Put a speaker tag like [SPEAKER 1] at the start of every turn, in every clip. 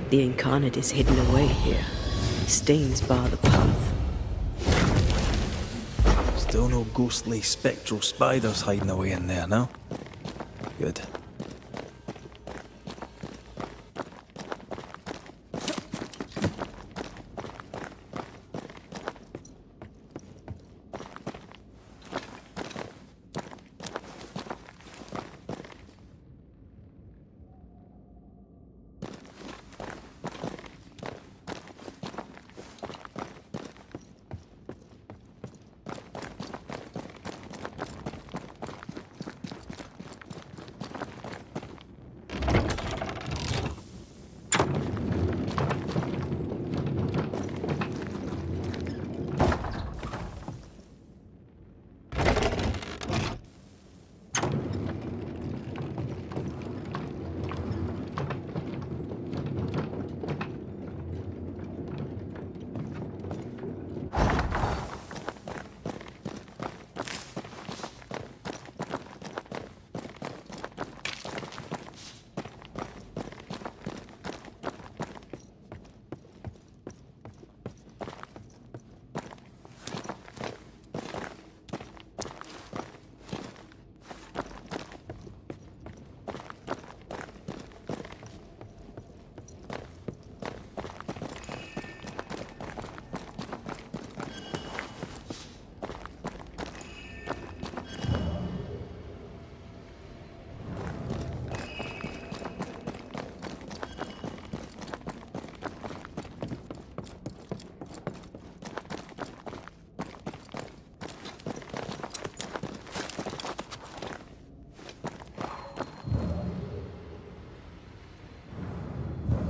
[SPEAKER 1] The incarnate is hidden away here. Stains bar the path.
[SPEAKER 2] Still no ghostly spectral spiders hiding away in there, no? Good.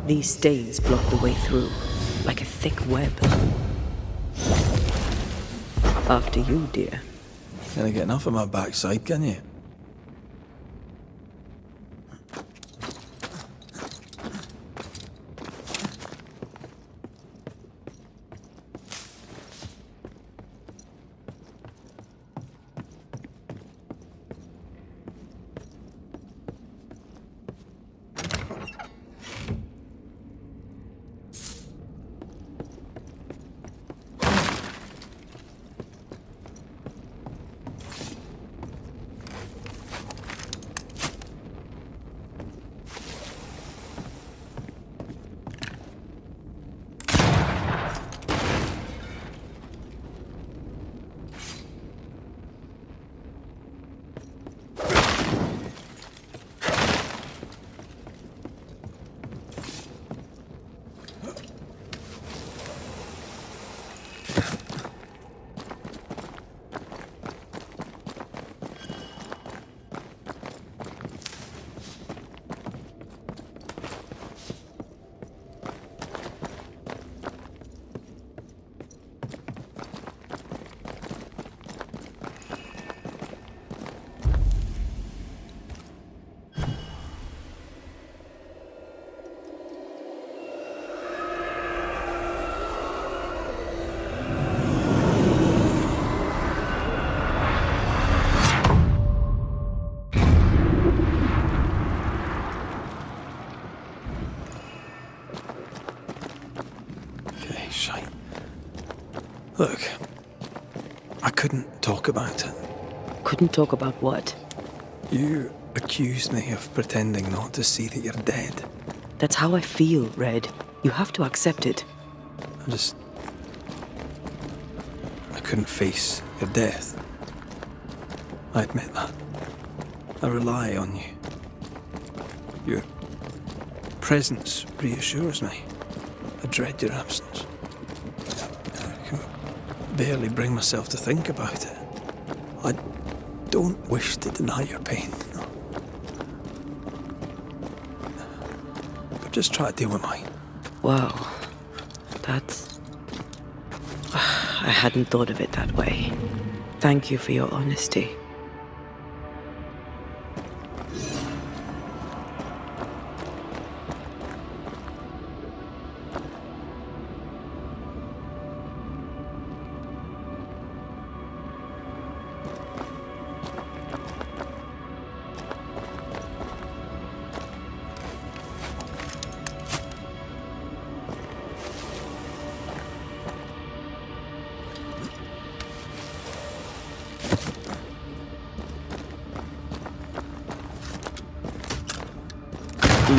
[SPEAKER 1] These stains block the way through, like a thick web. After you, dear.
[SPEAKER 2] Can't get enough of my backside, can you? Look, I couldn't talk about it.
[SPEAKER 1] Couldn't talk about what?
[SPEAKER 2] You accused me of pretending not to see that you're dead.
[SPEAKER 1] That's how I feel, Red. You have to accept it.
[SPEAKER 2] I couldn't face your death. I admit that. I rely on you. Your presence reassures me. I dread your absence. I can barely bring myself to think about it. I don't wish to deny your pain. No. But just try to deal with mine.
[SPEAKER 1] Wow. That's... I hadn't thought of it that way. Thank you for your honesty.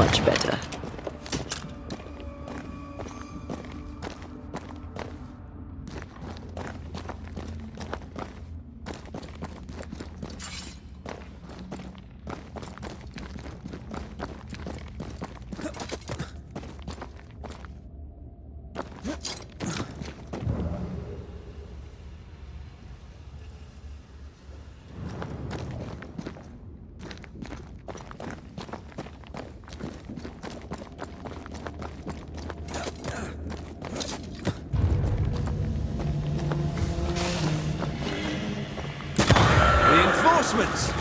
[SPEAKER 1] much better.
[SPEAKER 2] Reinforcements!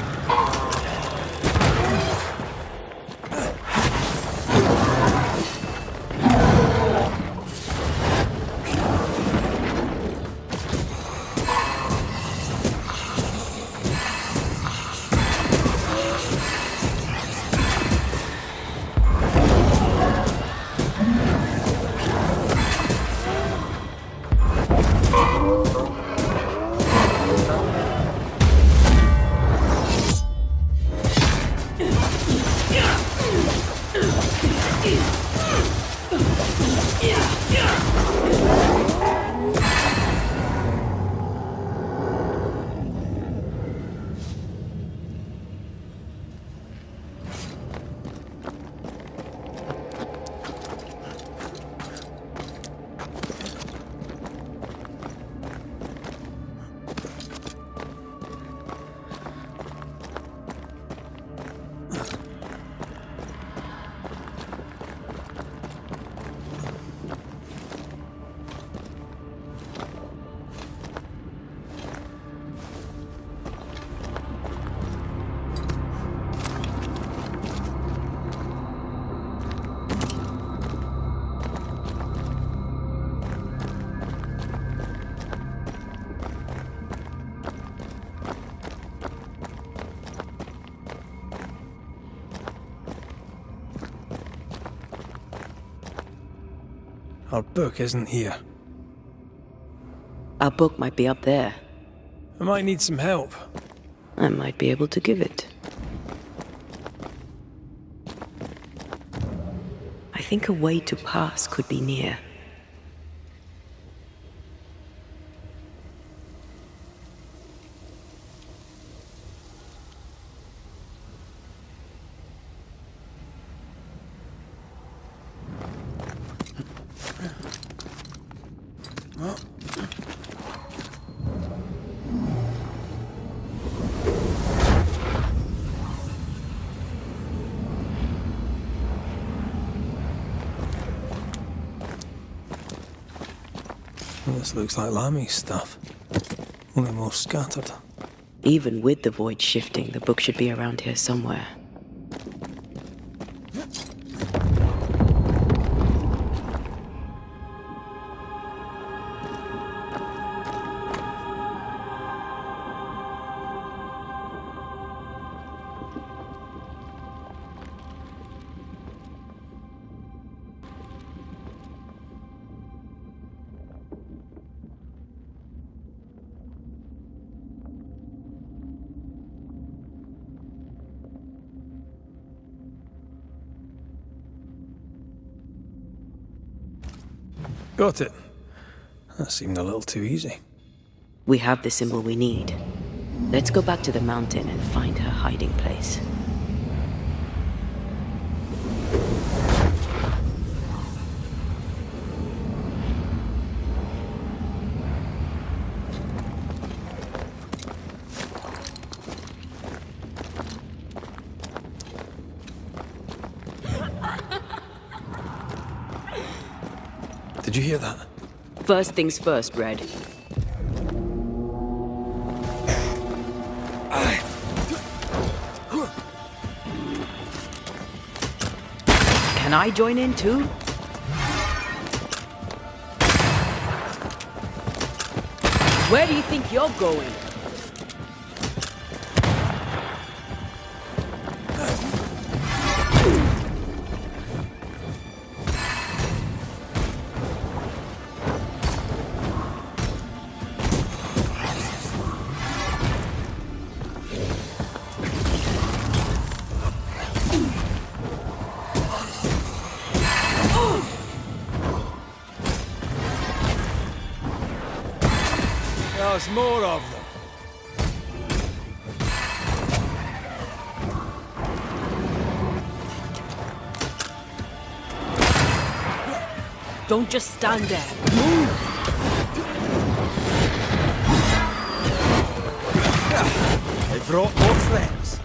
[SPEAKER 2] Our book isn't here.
[SPEAKER 1] Our book might be up there.
[SPEAKER 2] I might need some help.
[SPEAKER 1] I might be able to give it. I think a way to pass could be near.
[SPEAKER 2] This looks like Lami's stuff. Only more scattered.
[SPEAKER 1] Even with the void shifting, the book should be around here somewhere.
[SPEAKER 2] Got it. That seemed a little too easy.
[SPEAKER 1] We have the symbol we need. Let's go back to the mountain and find her hiding place.
[SPEAKER 2] Did you hear that?
[SPEAKER 1] First things first, Red. Can I join in too? Where do you think you're going?
[SPEAKER 2] There's more of them.
[SPEAKER 1] Don't just stand there. Move!
[SPEAKER 2] They brought more friends.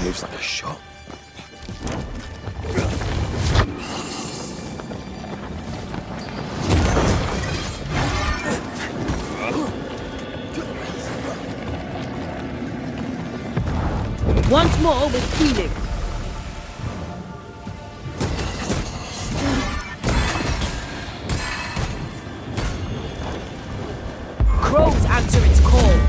[SPEAKER 2] Moves like a shot.
[SPEAKER 1] Once more with healing. Crows answer its call.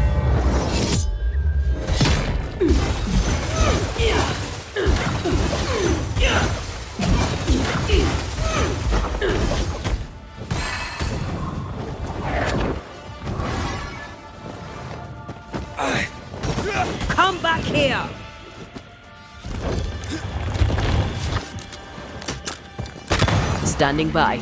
[SPEAKER 1] Come back here! Standing by.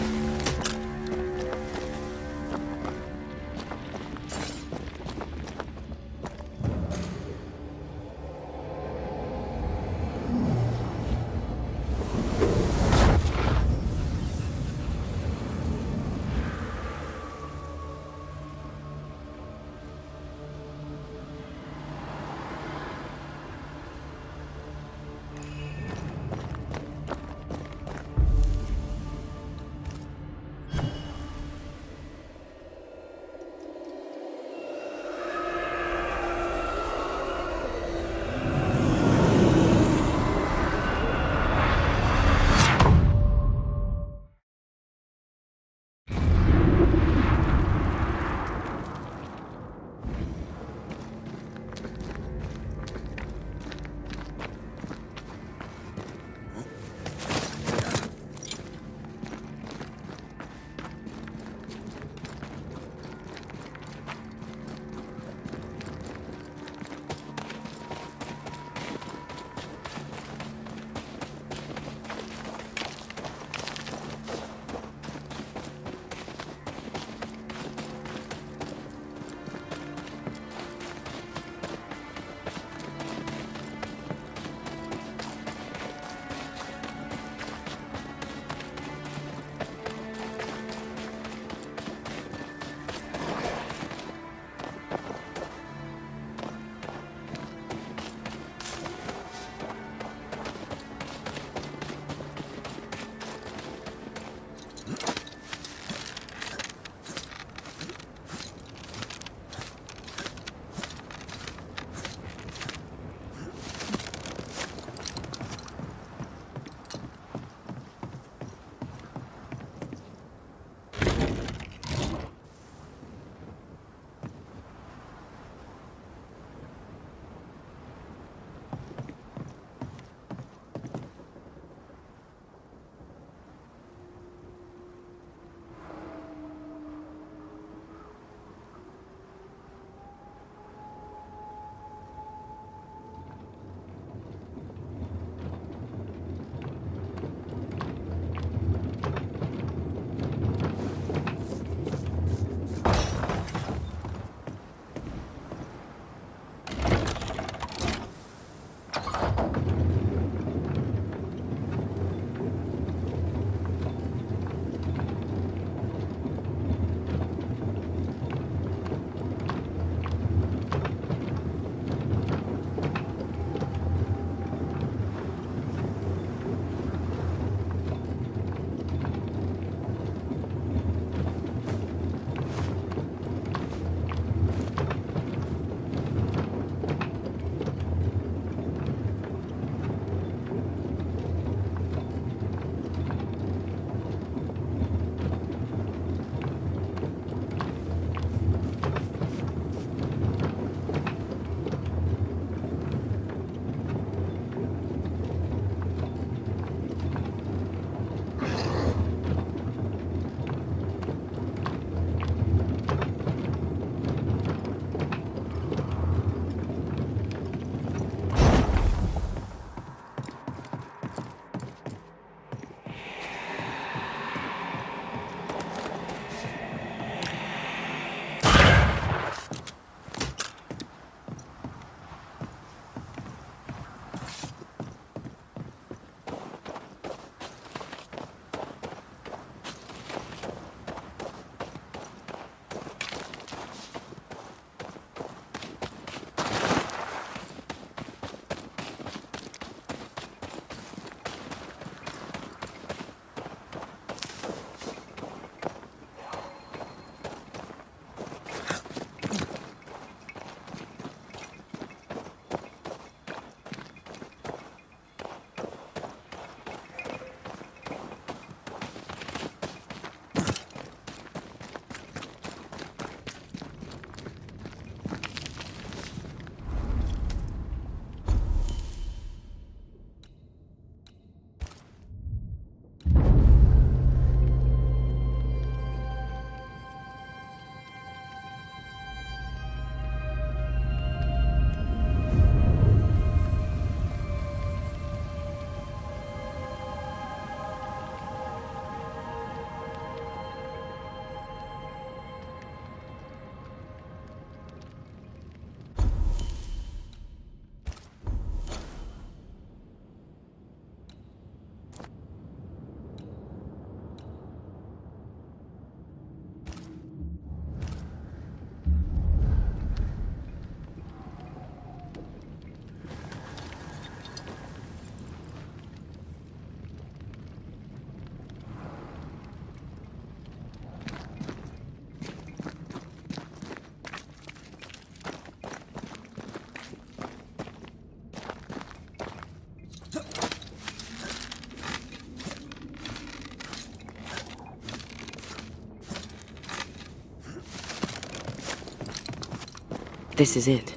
[SPEAKER 1] This is it.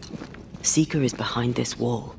[SPEAKER 1] Seeker is behind this wall.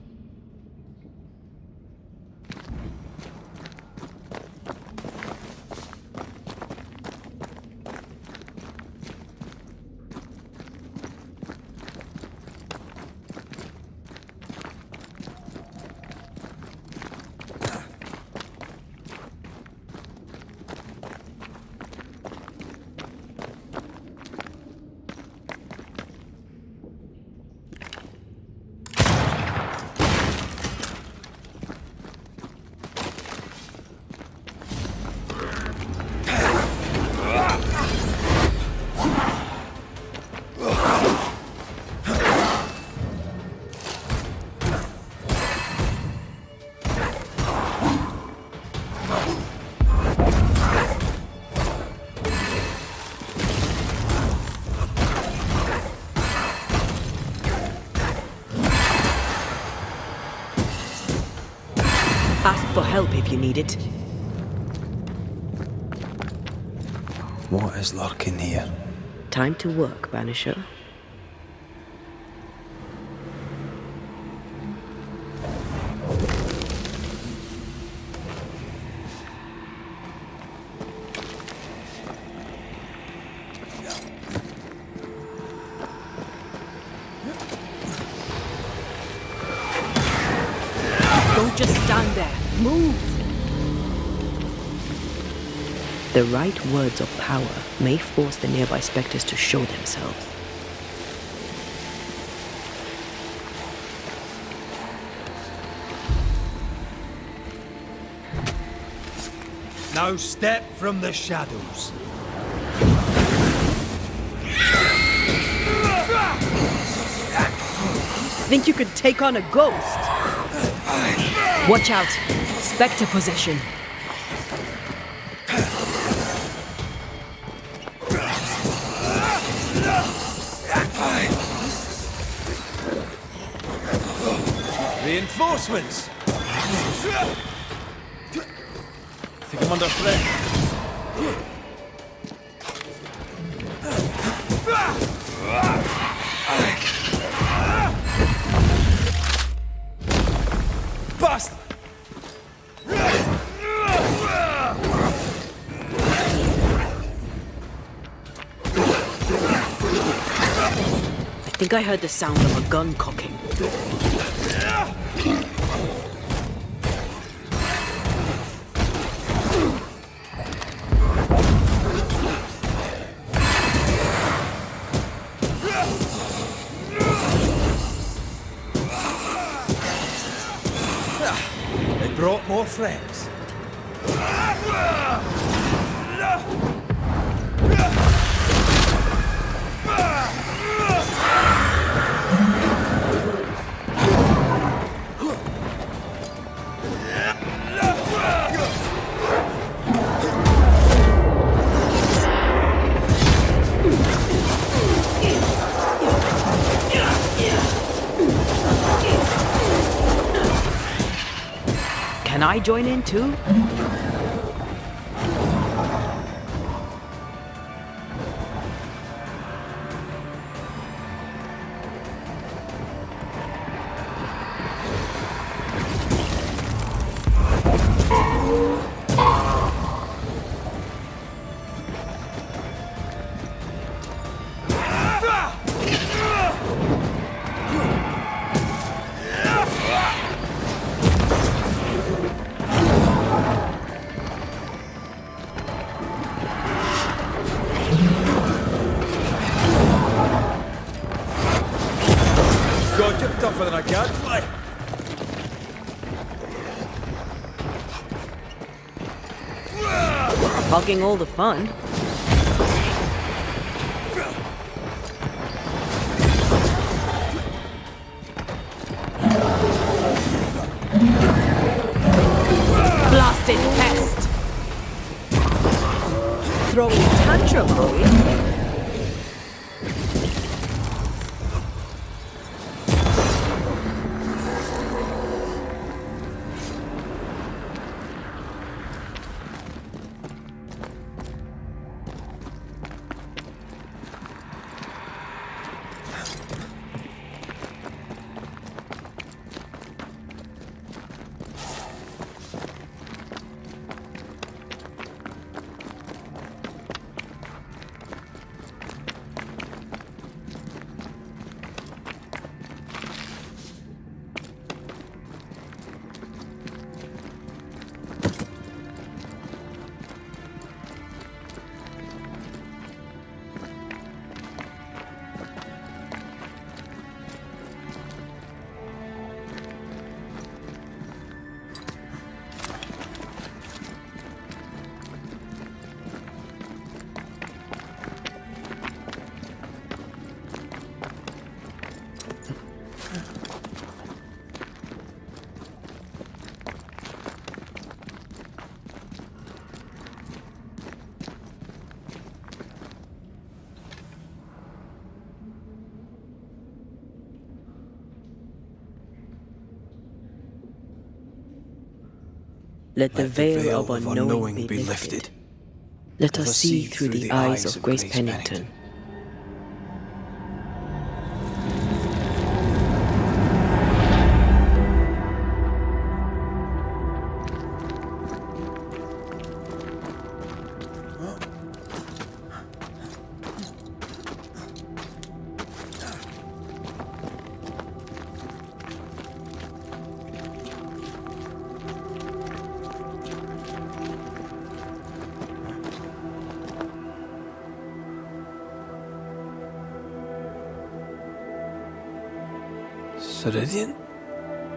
[SPEAKER 1] Ask for help if you need it.
[SPEAKER 2] What is lurking here?
[SPEAKER 1] Time to work, Banisher. Don't just stand there. Move! The right words of power may force the nearby specters to show themselves.
[SPEAKER 3] Now step from the shadows.
[SPEAKER 1] Think you could take on a ghost? Watch out! Spectre possession.
[SPEAKER 3] Reinforcements! Think I'm under threat. Bust!
[SPEAKER 1] I think I heard the sound of a gun cocking.
[SPEAKER 3] They brought more friends.
[SPEAKER 1] Can I join in too?
[SPEAKER 3] God, you're tougher than a gadfly.
[SPEAKER 1] Hogging all the fun. Blasted pest! Throwing a tantrum, are we? Let the veil of unknowing be lifted. Let us see through the eyes of Grace Pennington.
[SPEAKER 2] Ceridian?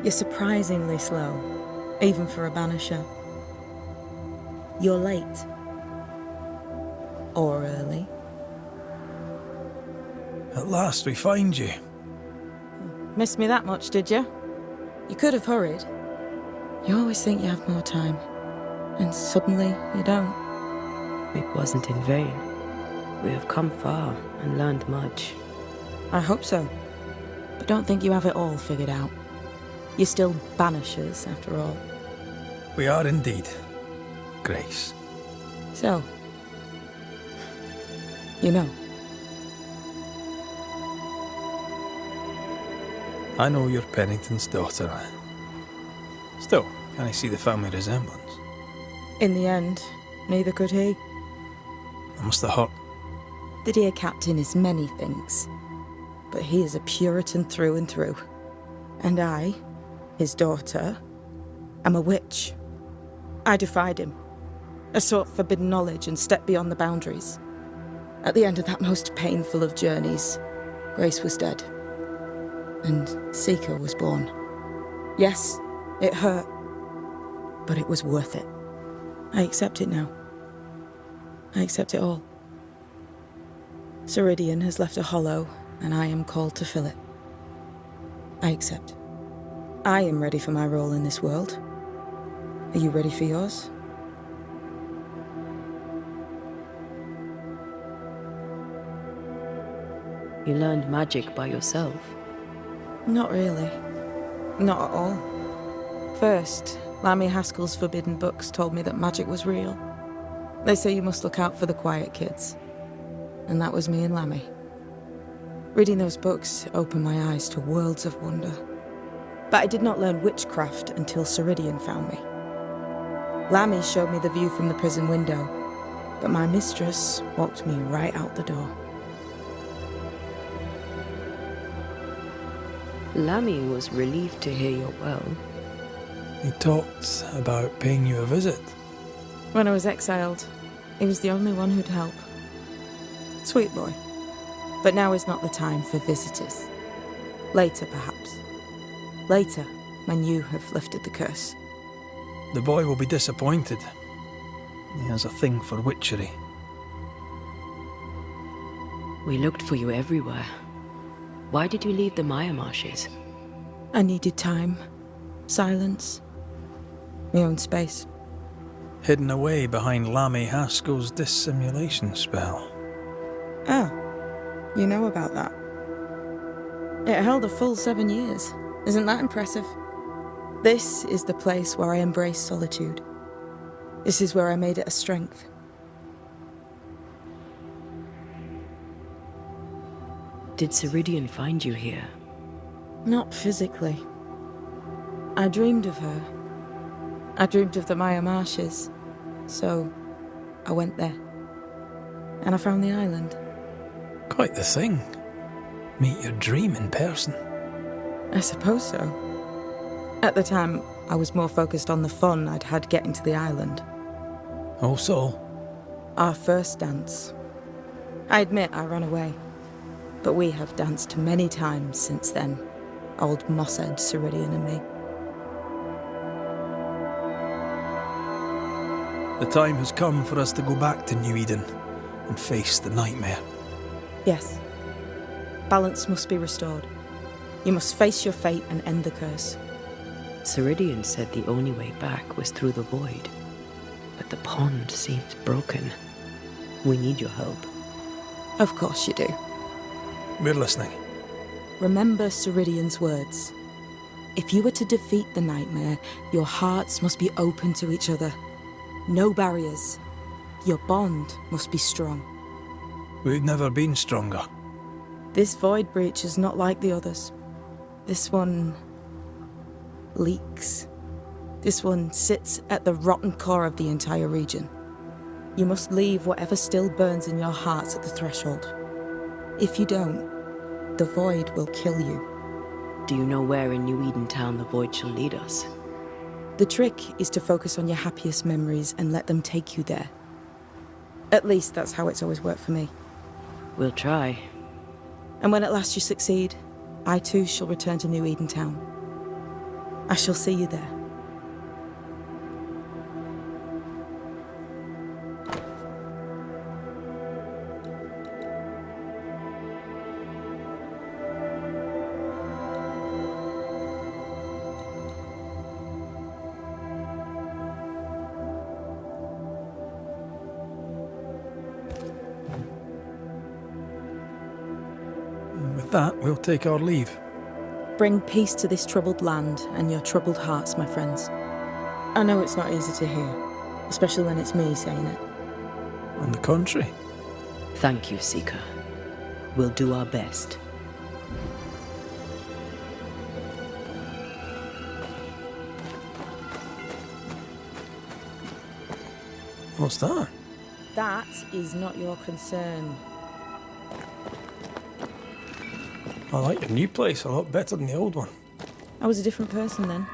[SPEAKER 4] You're surprisingly slow, even for a Banisher. You're late. Or early.
[SPEAKER 2] At last we find you.
[SPEAKER 4] Missed me that much, did you? You could have hurried. You always think you have more time, and suddenly you don't.
[SPEAKER 1] It wasn't in vain. We have come far and learned much.
[SPEAKER 4] I hope so. But don't think you have it all figured out. You're still Banishers, after all.
[SPEAKER 2] We are indeed, Grace.
[SPEAKER 4] So, you know.
[SPEAKER 2] I know you're Pennington's daughter. Still, can I see the family resemblance?
[SPEAKER 4] In the end, neither could he.
[SPEAKER 2] I must have hurt.
[SPEAKER 4] The dear captain is many things, but he is a Puritan through and through. And I, his daughter, am a witch. I defied him. I sought forbidden knowledge and stepped beyond the boundaries. At the end of that most painful of journeys, Grace was dead. And Seeker was born. Yes, it hurt, but it was worth it. I accept it now. I accept it all. Ceridian has left a hollow, and I am called to fill it. I accept. I am ready for my role in this world. Are you ready for yours?
[SPEAKER 1] You learned magic by yourself.
[SPEAKER 4] Not really. Not at all. First, Lammy Haskell's forbidden books told me that magic was real. They say you must look out for the quiet kids. And that was me and Lammy. Reading those books opened my eyes to worlds of wonder. But I did not learn witchcraft until Ceridian found me. Lammy showed me the view from the prison window, but my mistress walked me right out the door.
[SPEAKER 1] Lammy was relieved to hear you're well.
[SPEAKER 2] He talked about paying you a visit.
[SPEAKER 4] When I was exiled, he was the only one who'd help. Sweet boy. But now is not the time for visitors. Later, perhaps. Later, when you have lifted the curse.
[SPEAKER 2] The boy will be disappointed. He has a thing for witchery.
[SPEAKER 1] We looked for you everywhere. Why did you leave the Maya marshes?
[SPEAKER 4] I needed time, silence, my own space.
[SPEAKER 2] Hidden away behind Lammy Haskell's dissimulation spell.
[SPEAKER 4] Oh, you know about that. It held a full 7 years. Isn't that impressive? This is the place where I embrace solitude. This is where I made it a strength.
[SPEAKER 1] Did Ceridian find you here?
[SPEAKER 4] Not physically. I dreamed of her. I dreamed of the Maya marshes. So, I went there. And I found the island.
[SPEAKER 2] Quite the thing. Meet your dream in person.
[SPEAKER 4] I suppose so. At the time, I was more focused on the fun I'd had getting to the island.
[SPEAKER 2] Also,
[SPEAKER 4] Our first dance. I admit I ran away. But we have danced many times since then. Old Mosshead, Ceridian and me.
[SPEAKER 2] the time has come for us to go back to New Eden and face the nightmare.
[SPEAKER 4] Yes. Balance must be restored. You must face your fate and end the curse.
[SPEAKER 1] Ceridian said the only way back was through the void. But the pond seems broken. We need your help.
[SPEAKER 4] Of course you do.
[SPEAKER 2] We're listening.
[SPEAKER 4] Remember Ceridian's words. If you were to defeat the nightmare, your hearts must be open to each other. No barriers. Your bond must be strong.
[SPEAKER 2] We've never been stronger.
[SPEAKER 4] This void breach is not like the others. This one leaks. This one sits at the rotten core of the entire region. You must leave whatever still burns in your hearts at the threshold. If you don't, the void will kill you.
[SPEAKER 1] Do you know where in New Eden Town the void shall lead us?
[SPEAKER 4] The trick is to focus on your happiest memories and let them take you there. At least that's how it's always worked for me.
[SPEAKER 1] We'll try.
[SPEAKER 4] And when at last you succeed, I too shall return to New Eden Town. I shall see you there.
[SPEAKER 2] With that, we'll take our leave.
[SPEAKER 4] Bring peace to this troubled land and your troubled hearts, my friends. I know it's not easy to hear, especially when it's me saying it.
[SPEAKER 2] On the contrary.
[SPEAKER 1] Thank you, Seeker. We'll do our best.
[SPEAKER 2] What's that?
[SPEAKER 4] That is not your concern.
[SPEAKER 2] I like the new place a lot better than the old one.
[SPEAKER 4] I was a different person then.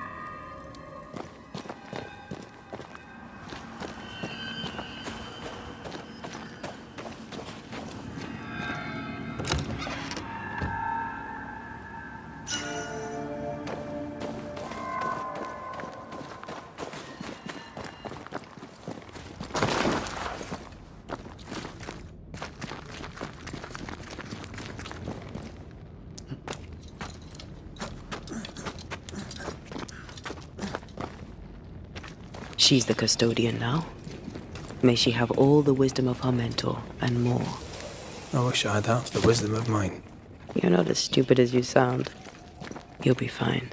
[SPEAKER 1] She's the custodian now. May she have all the wisdom of her mentor, and more.
[SPEAKER 2] I wish I had half the wisdom of mine.
[SPEAKER 1] You're not as stupid as you sound. You'll be fine.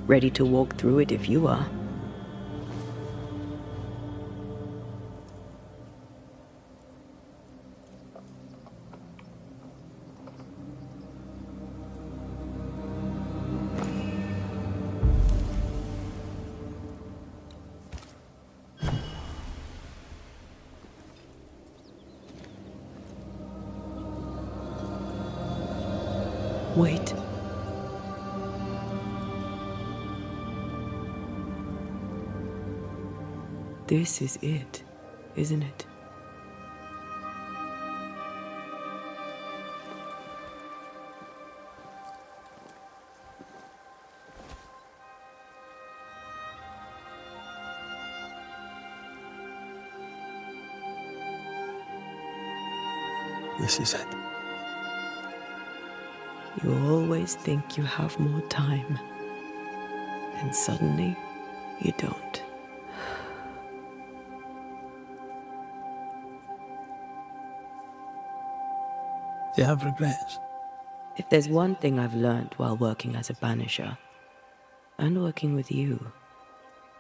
[SPEAKER 1] Ready to walk through it if you are. Wait. This is it, isn't it?
[SPEAKER 2] This is it.
[SPEAKER 1] You always think you have more time, and suddenly you don't.
[SPEAKER 2] Do you have regrets?
[SPEAKER 1] If there's one thing I've learned while working as a Banisher, and working with you,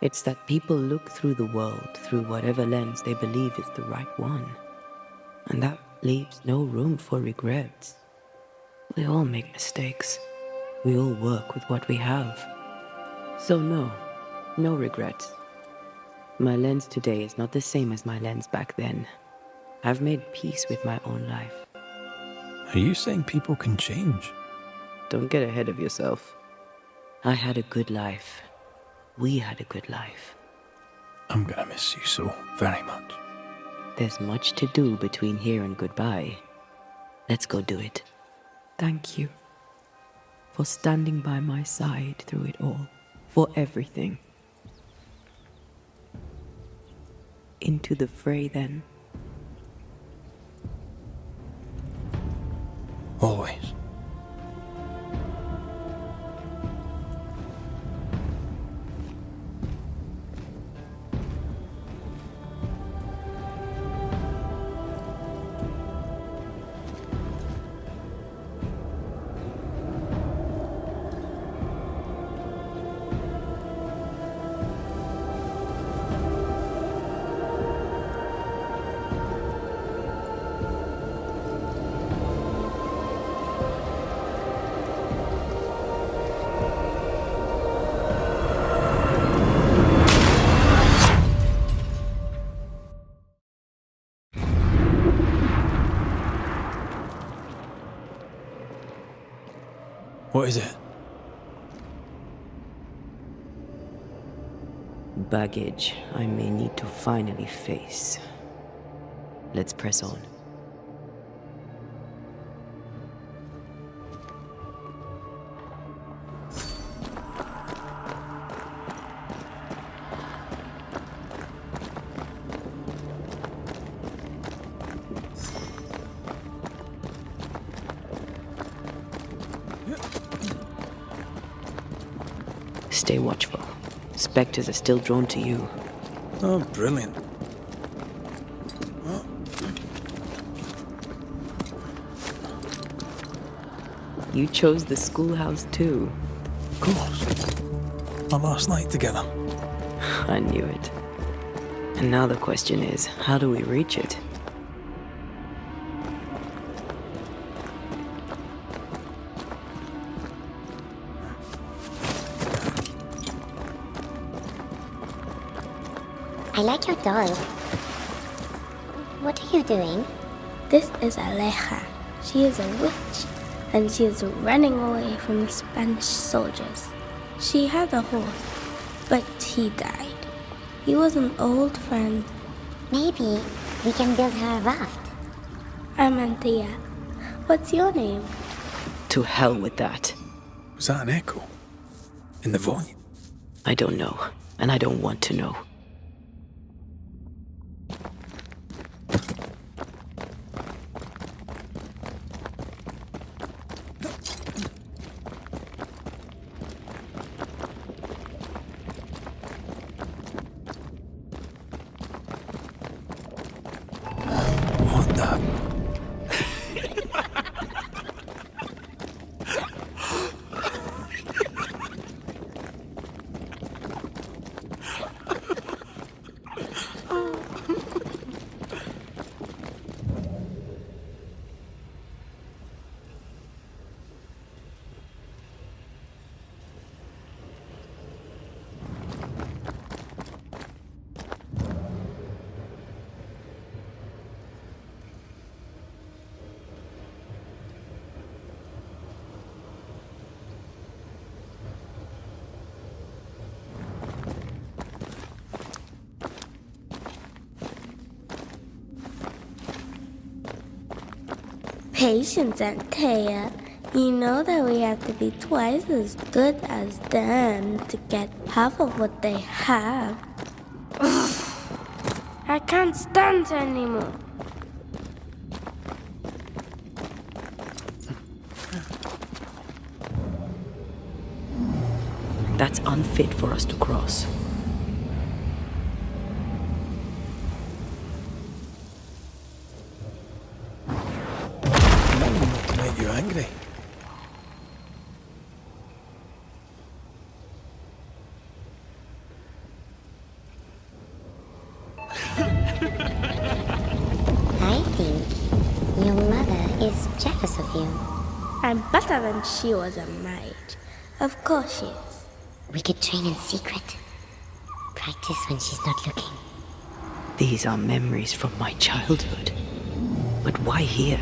[SPEAKER 1] it's that people look through the world through whatever lens they believe is the right one. And that leaves no room for regrets. We all make mistakes. We all work with what we have. So no regrets. My lens today is not the same as my lens back then. I've made peace with my own life.
[SPEAKER 2] Are you saying people can change?
[SPEAKER 1] Don't get ahead of yourself. I had a good life. We had a good life.
[SPEAKER 2] I'm gonna miss you so very much.
[SPEAKER 1] There's much to do between here and goodbye. Let's go do it. Thank you for standing by my side through it all. For everything. Into the fray, then.
[SPEAKER 2] Always. What is it?
[SPEAKER 1] Baggage I may need to finally face. Let's press on. Stay watchful. Spectres are still drawn to you.
[SPEAKER 2] Oh, brilliant.
[SPEAKER 1] You chose the schoolhouse too.
[SPEAKER 2] Of course. Our last night together.
[SPEAKER 1] I knew it. And now the question is, how do we reach it?
[SPEAKER 5] I like your doll. What are you doing?
[SPEAKER 6] This is Aleja. She is a witch, and she is running away from the Spanish soldiers. She had a horse, but he died. He was an old friend.
[SPEAKER 5] Maybe we can build her a raft.
[SPEAKER 6] I'm Anthea. What's your name?
[SPEAKER 1] To hell with that.
[SPEAKER 2] Was that an echo? In the void?
[SPEAKER 1] I don't know, and I don't want to know.
[SPEAKER 2] What the?
[SPEAKER 6] Patience, Anthea. You know that we have to be twice as good as them to get half of what they have. I can't stand anymore.
[SPEAKER 1] That's unfit for us to cross.
[SPEAKER 2] Make you angry.
[SPEAKER 5] I think your mother is jealous of you.
[SPEAKER 6] I'm better than she was at my age. Of course she is.
[SPEAKER 5] We could train in secret. Practice when she's not looking.
[SPEAKER 1] These are memories from my childhood. But why here?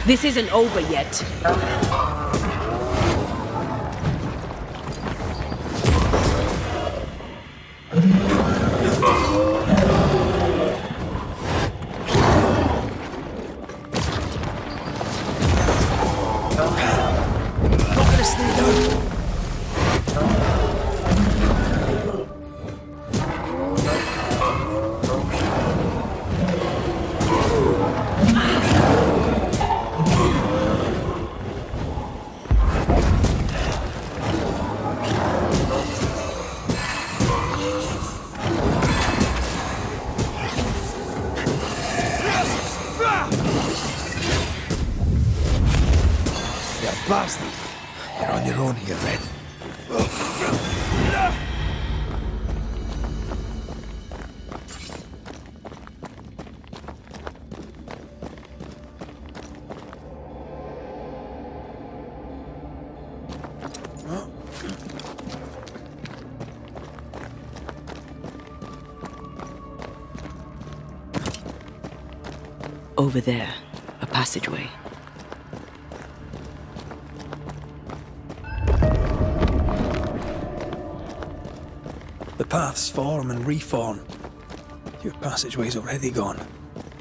[SPEAKER 1] This isn't over yet.
[SPEAKER 2] Not gonna stay down. Bastard! You're on your own here, Red.
[SPEAKER 1] Over there, a passageway.
[SPEAKER 2] The paths form and reform. Your passageway's already gone.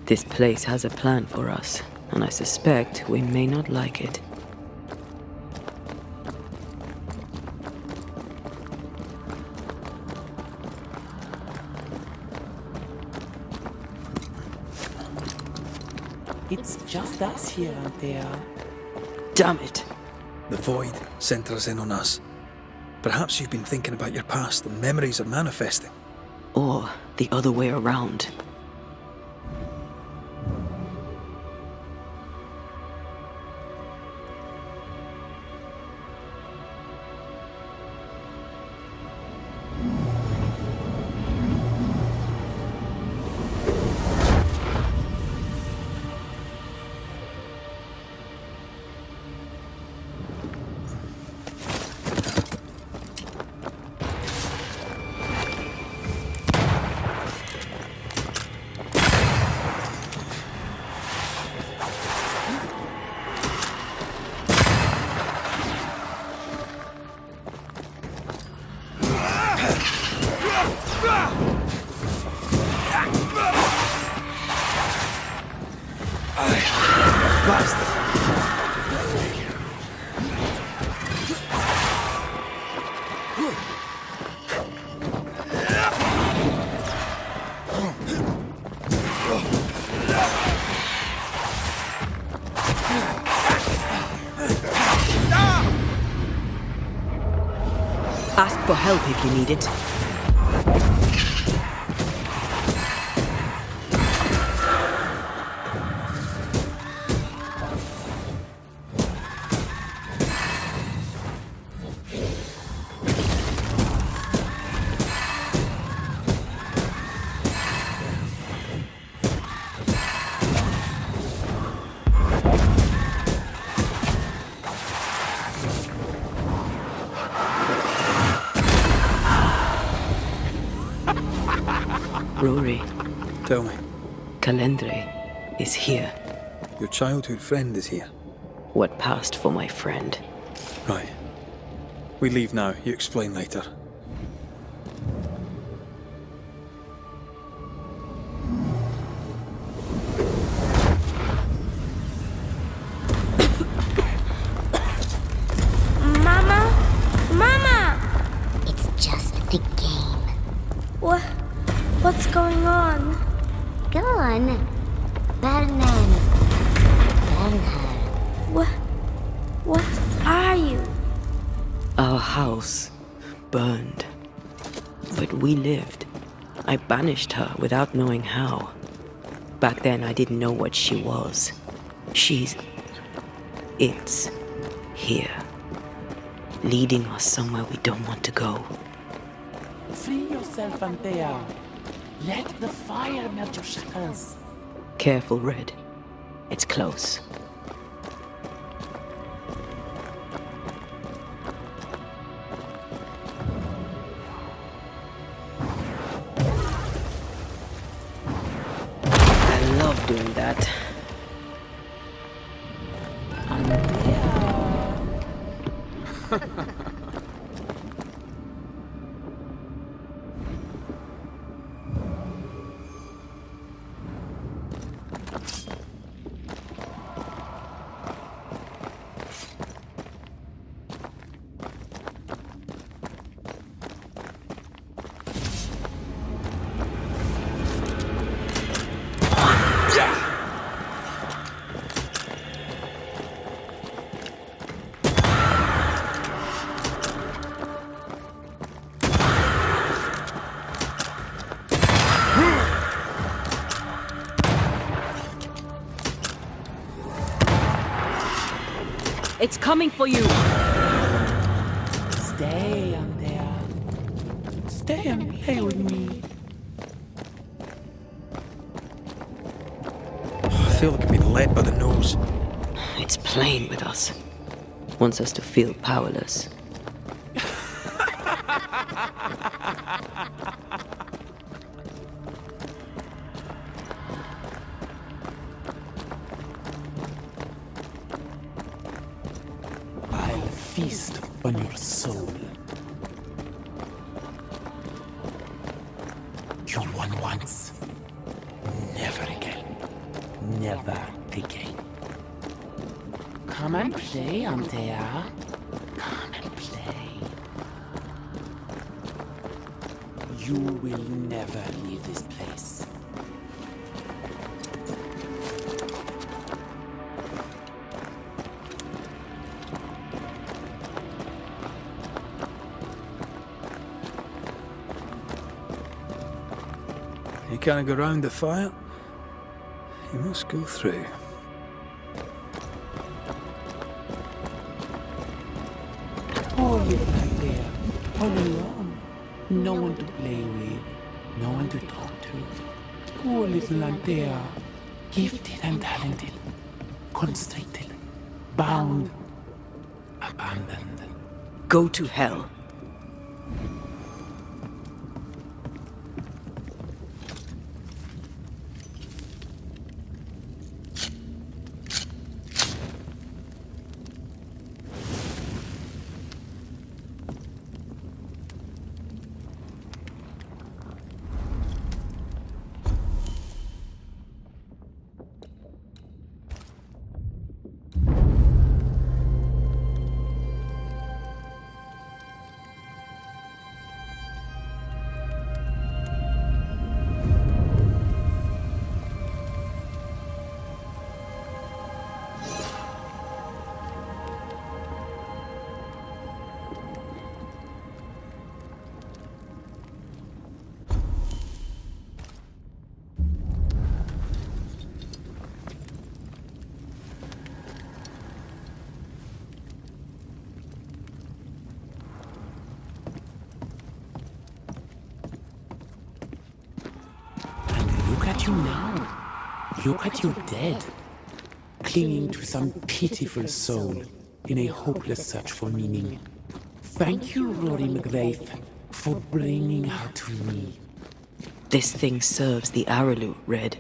[SPEAKER 1] This place has a plan for us, and I suspect we may not like it.
[SPEAKER 7] It's just us here, Antea.
[SPEAKER 1] Damn it!
[SPEAKER 2] The void centres in on us. Perhaps you've been thinking about your past and memories are manifesting.
[SPEAKER 1] Or the other way around. Ask for help if you need it. Rory,
[SPEAKER 2] Tell me,
[SPEAKER 1] Calendre is here.
[SPEAKER 2] your childhood friend is here.
[SPEAKER 1] What passed for my friend?
[SPEAKER 2] Right. We leave now. You explain later.
[SPEAKER 6] Mama? Mama!
[SPEAKER 5] It's just a game.
[SPEAKER 6] What's going on?
[SPEAKER 5] Go on. Ferdinand. Bernhard.
[SPEAKER 6] What are you?
[SPEAKER 1] Our house burned. But we lived. I banished her without knowing how. Back then, I didn't know what she was. It's here. Leading us somewhere we don't want to go.
[SPEAKER 7] Free yourself, Antea. Let the fire melt your shackles.
[SPEAKER 1] Careful, Red. It's close. I love doing that. It's coming for you!
[SPEAKER 7] Stay on there. Stay and play with me.
[SPEAKER 2] I feel like I'm being led by the nose.
[SPEAKER 1] It's playing with us. Wants us to feel powerless.
[SPEAKER 7] I'll feast on your soul. You won once. Never again. Never again. Come and play, Antea. Come and play. You will never leave this place.
[SPEAKER 2] You can't go round the fire. You must go through.
[SPEAKER 7] Poor little Antea, all alone. No one to play with, no one to talk to. Poor little Antea, gifted and talented, constricted, bound, abandoned.
[SPEAKER 1] Go to hell.
[SPEAKER 7] Look at you now. Look at you dead. Clinging to some pitiful soul in a hopeless search for meaning. Thank you, Rory McGrath, for bringing her to me.
[SPEAKER 1] This thing serves the Araloo, Red.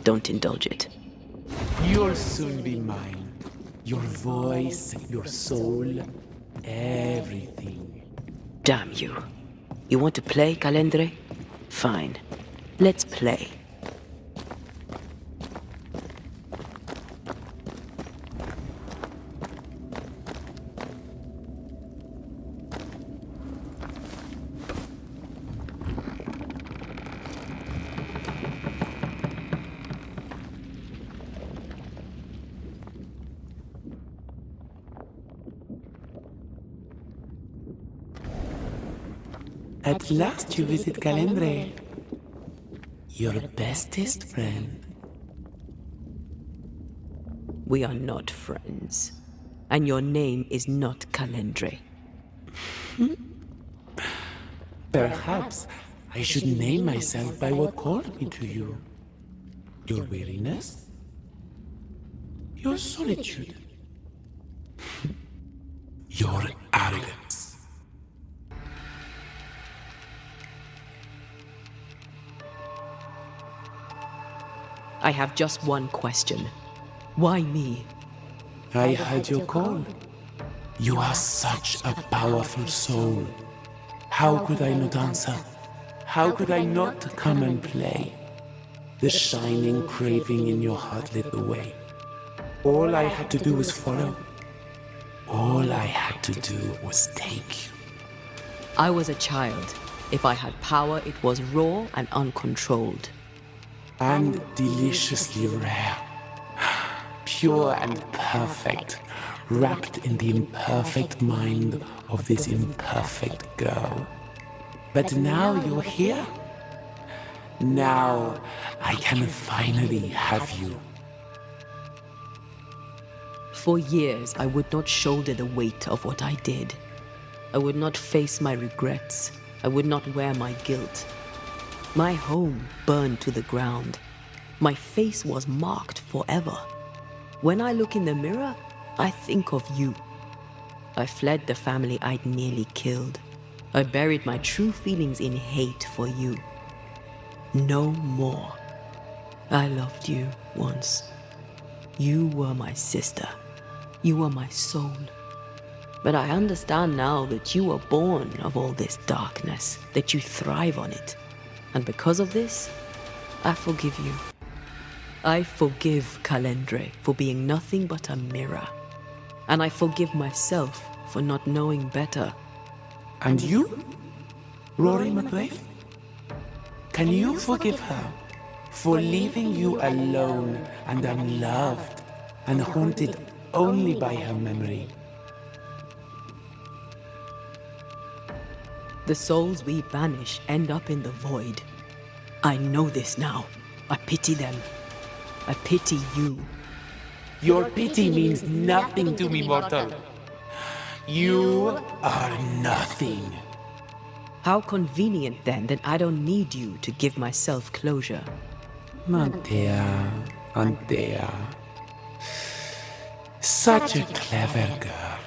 [SPEAKER 1] Don't indulge it.
[SPEAKER 7] You'll soon be mine. Your voice, your soul, everything.
[SPEAKER 1] Damn you. You want to play, Calendre? Fine. Let's play.
[SPEAKER 7] At last you visit Calendre. Your bestest friend.
[SPEAKER 1] We are not friends. And your name is not Calendre.
[SPEAKER 7] Perhaps I should name myself by what called me to you. Your weariness? Your solitude? Your arrogance?
[SPEAKER 1] I have just one question. Why me?
[SPEAKER 7] I heard your call. You are such a powerful soul. How could I not answer? How could I not come and play? The shining craving in your heart lit the way. All I had to do was follow. All I had to do was take you.
[SPEAKER 1] I was a child. If I had power, it was raw and uncontrolled.
[SPEAKER 7] And deliciously rare. Pure and perfect, wrapped in the imperfect mind of this imperfect girl. But now you're here. Now I can finally have you.
[SPEAKER 1] For years, I would not shoulder the weight of what I did. I would not face my regrets. I would not wear my guilt. My home burned to the ground. My face was marked forever. When I look in the mirror, I think of you. I fled the family I'd nearly killed. I buried my true feelings in hate for you. No more. I loved you once. You were my sister. You were my soul. But I understand now that you were born of all this darkness, that you thrive on it. And because of this, I forgive you. I forgive Calendre for being nothing but a mirror. And I forgive myself for not knowing better.
[SPEAKER 7] And you? Rory McGrath? Can you forgive her for leaving you alone and unloved and haunted only by her memory?
[SPEAKER 1] The souls we banish end up in the void. I know this now. I pity them. I pity you.
[SPEAKER 7] Your pity means nothing to me, mortal. You are nothing.
[SPEAKER 1] How convenient then that I don't need you to give myself closure.
[SPEAKER 7] Antea. Such a clever girl.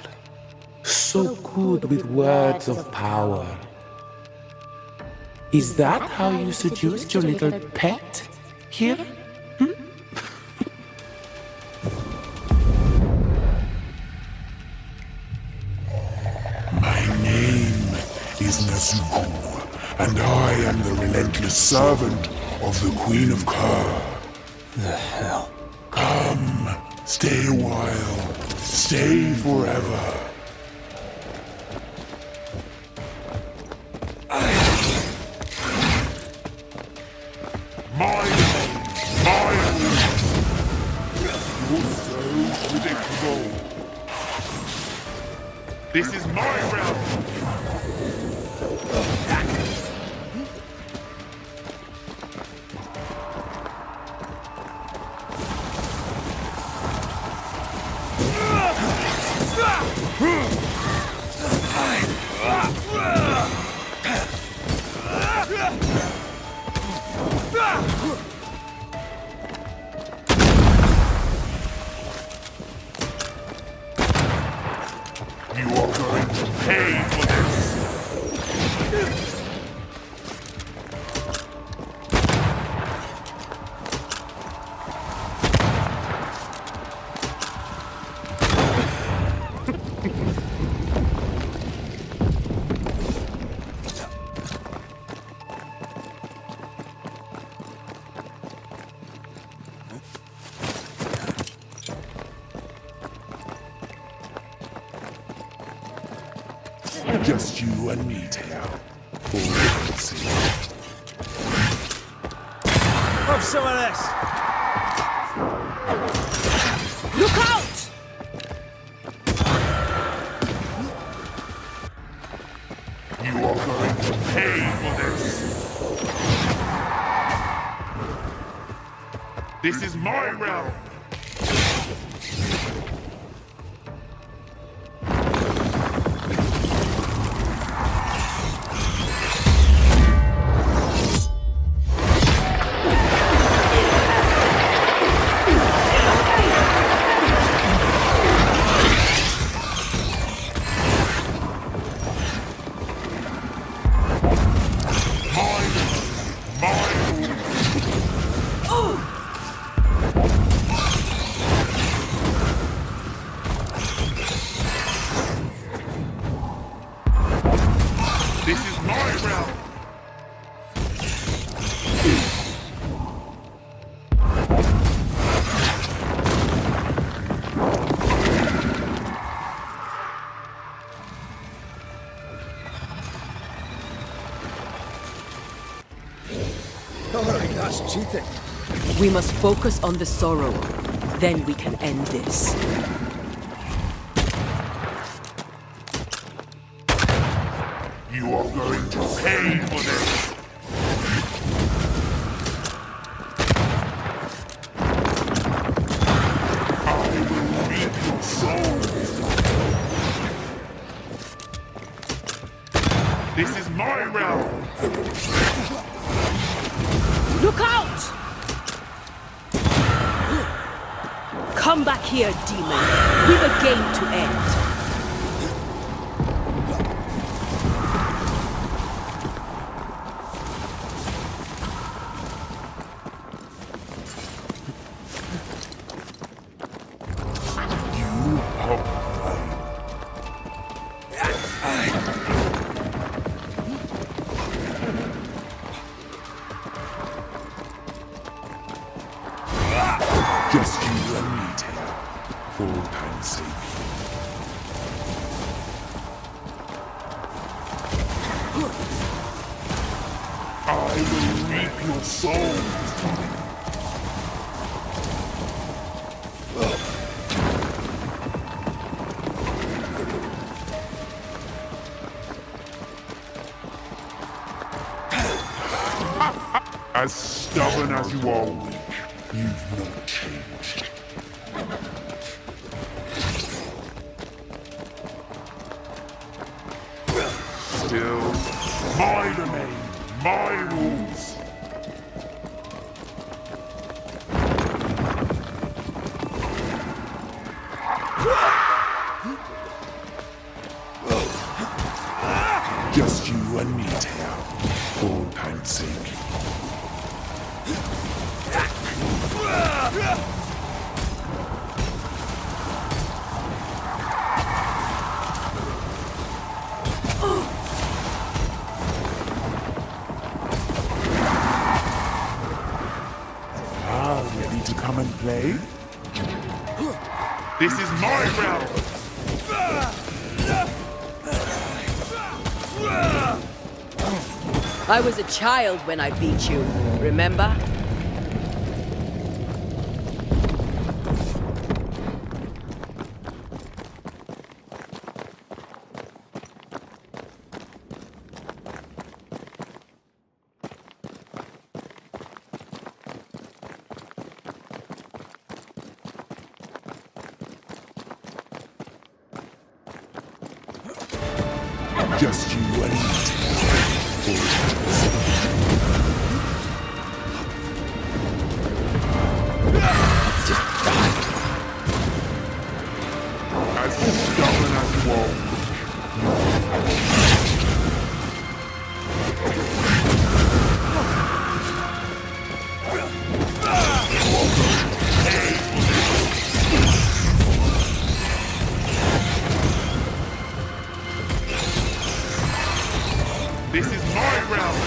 [SPEAKER 7] So good with words of power. Is that how you seduced your little pet here?
[SPEAKER 8] My name is Nezuko, and I am the relentless servant of the Queen of Kerr.
[SPEAKER 2] The hell?
[SPEAKER 8] Come, stay a while, stay forever. My name, my rules. You're so predictable. This is my realm. You are going to pay for this! Just you and me, Teo.
[SPEAKER 3] Have some of this!
[SPEAKER 4] Look out!
[SPEAKER 8] You are going to pay for this! This is my realm! This is my realm!
[SPEAKER 3] Alright, that's cheating.
[SPEAKER 1] We must focus on the sorrow. Then we can end this.
[SPEAKER 8] You are going to pay for this! I will reap your This is my realm!
[SPEAKER 9] Look out! Come back here, demon. We've a game to end.
[SPEAKER 8] Just you and me, Taylor. For all time's sake. I will reap your soul. As stubborn as you are weak, you've not changed. Still, my domain, my rules. Just you and me, Teo, for all time's sake. Ready to come and play? This is my realm!
[SPEAKER 9] I was a child when I beat you, remember?
[SPEAKER 8] Just you and me. As stubborn as you are. This is my realm!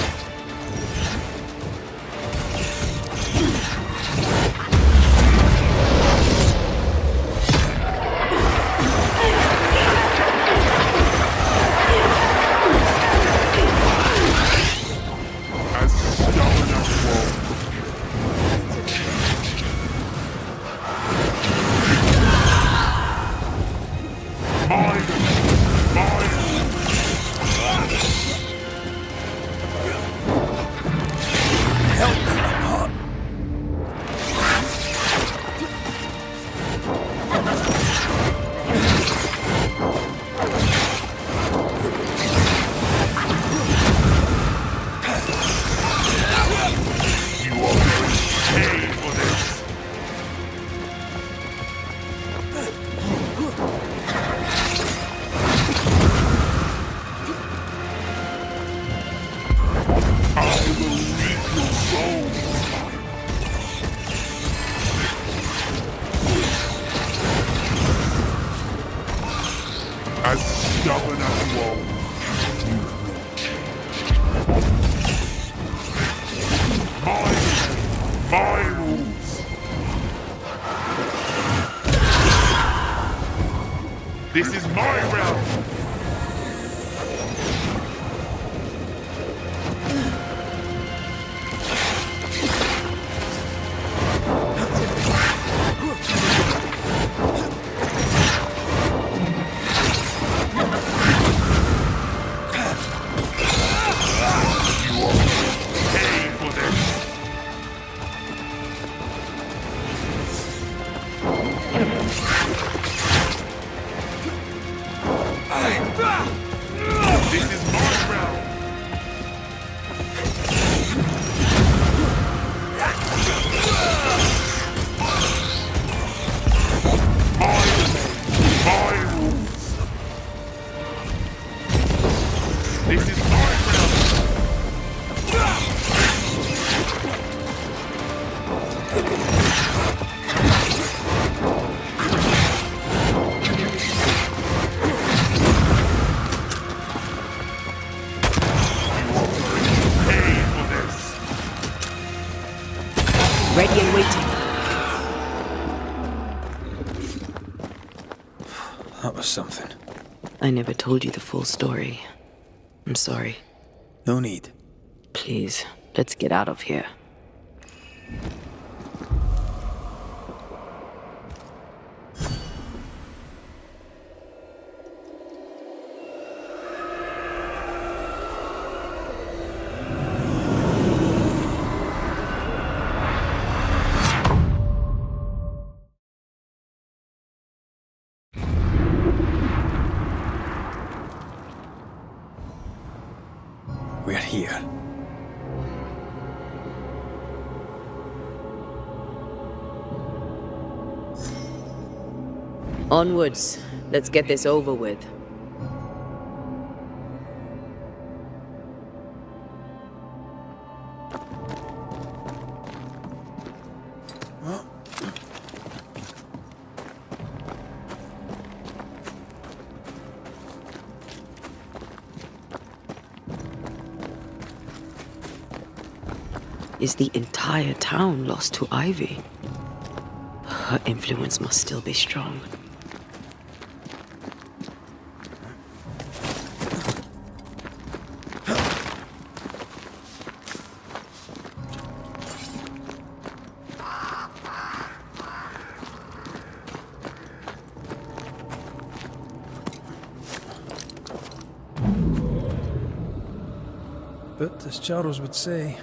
[SPEAKER 8] As stubborn as you are. As stubborn as you are, you've not changed. My rules. This is my realm.
[SPEAKER 9] Ready and waiting.
[SPEAKER 2] That was something.
[SPEAKER 1] I never told you the full story. I'm sorry.
[SPEAKER 2] No need.
[SPEAKER 1] Please, let's get out of here.
[SPEAKER 2] We're here.
[SPEAKER 1] Onwards. Let's get this over with. Is the entire town lost to Ivy? Her influence must still be strong.
[SPEAKER 2] But as Charles would say,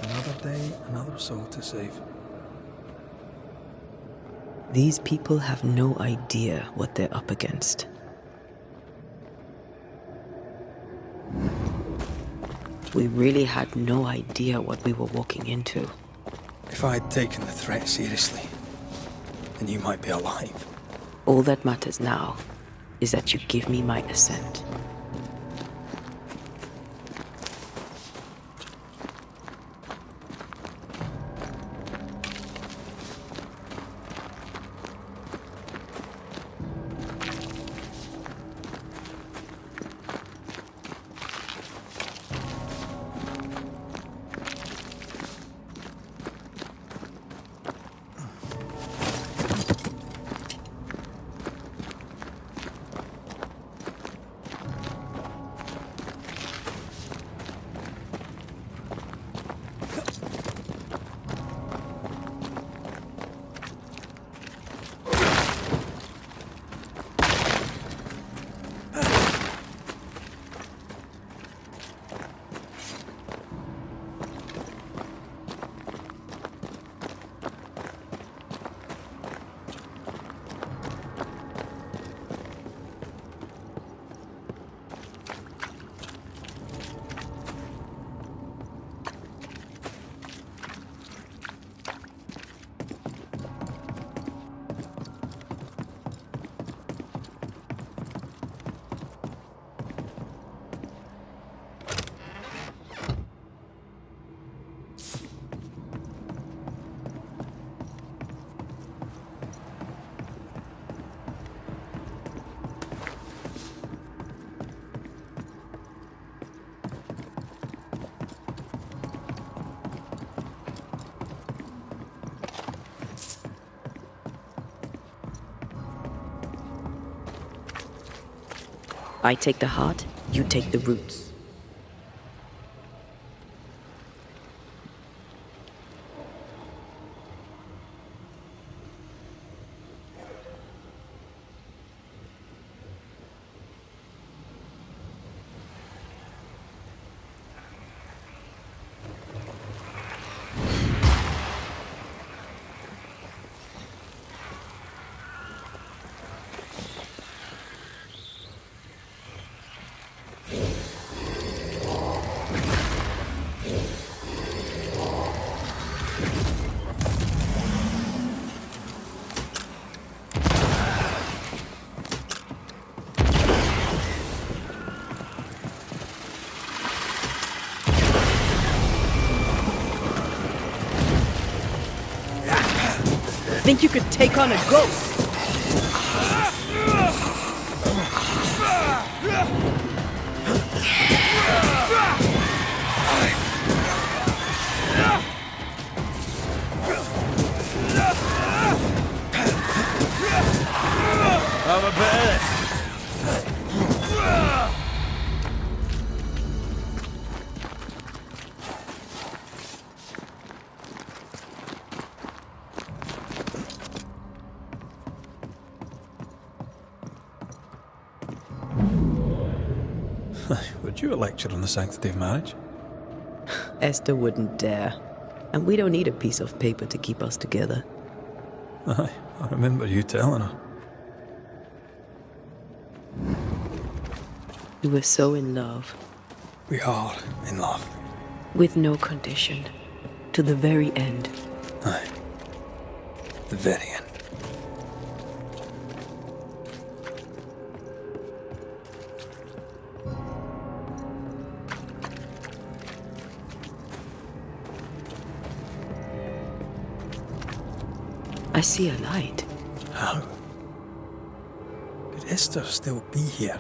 [SPEAKER 2] another day, another soul to save.
[SPEAKER 1] These people have no idea what they're up against. We really had no idea what we were walking into.
[SPEAKER 2] If I had taken the threat seriously, then you might be alive.
[SPEAKER 1] All that matters now is that you give me my assent. I take the heart, you take the roots.
[SPEAKER 9] Think you could take on a ghost?
[SPEAKER 2] Would you a lecture on the sanctity of marriage?
[SPEAKER 1] Esther wouldn't dare. And we don't need a piece of paper to keep us together.
[SPEAKER 2] Aye, I remember you telling her.
[SPEAKER 1] We were so in love.
[SPEAKER 2] We are in love.
[SPEAKER 1] With no condition. To the very end.
[SPEAKER 2] Aye. The very end.
[SPEAKER 1] I see a light.
[SPEAKER 2] How? Could Esther still be here?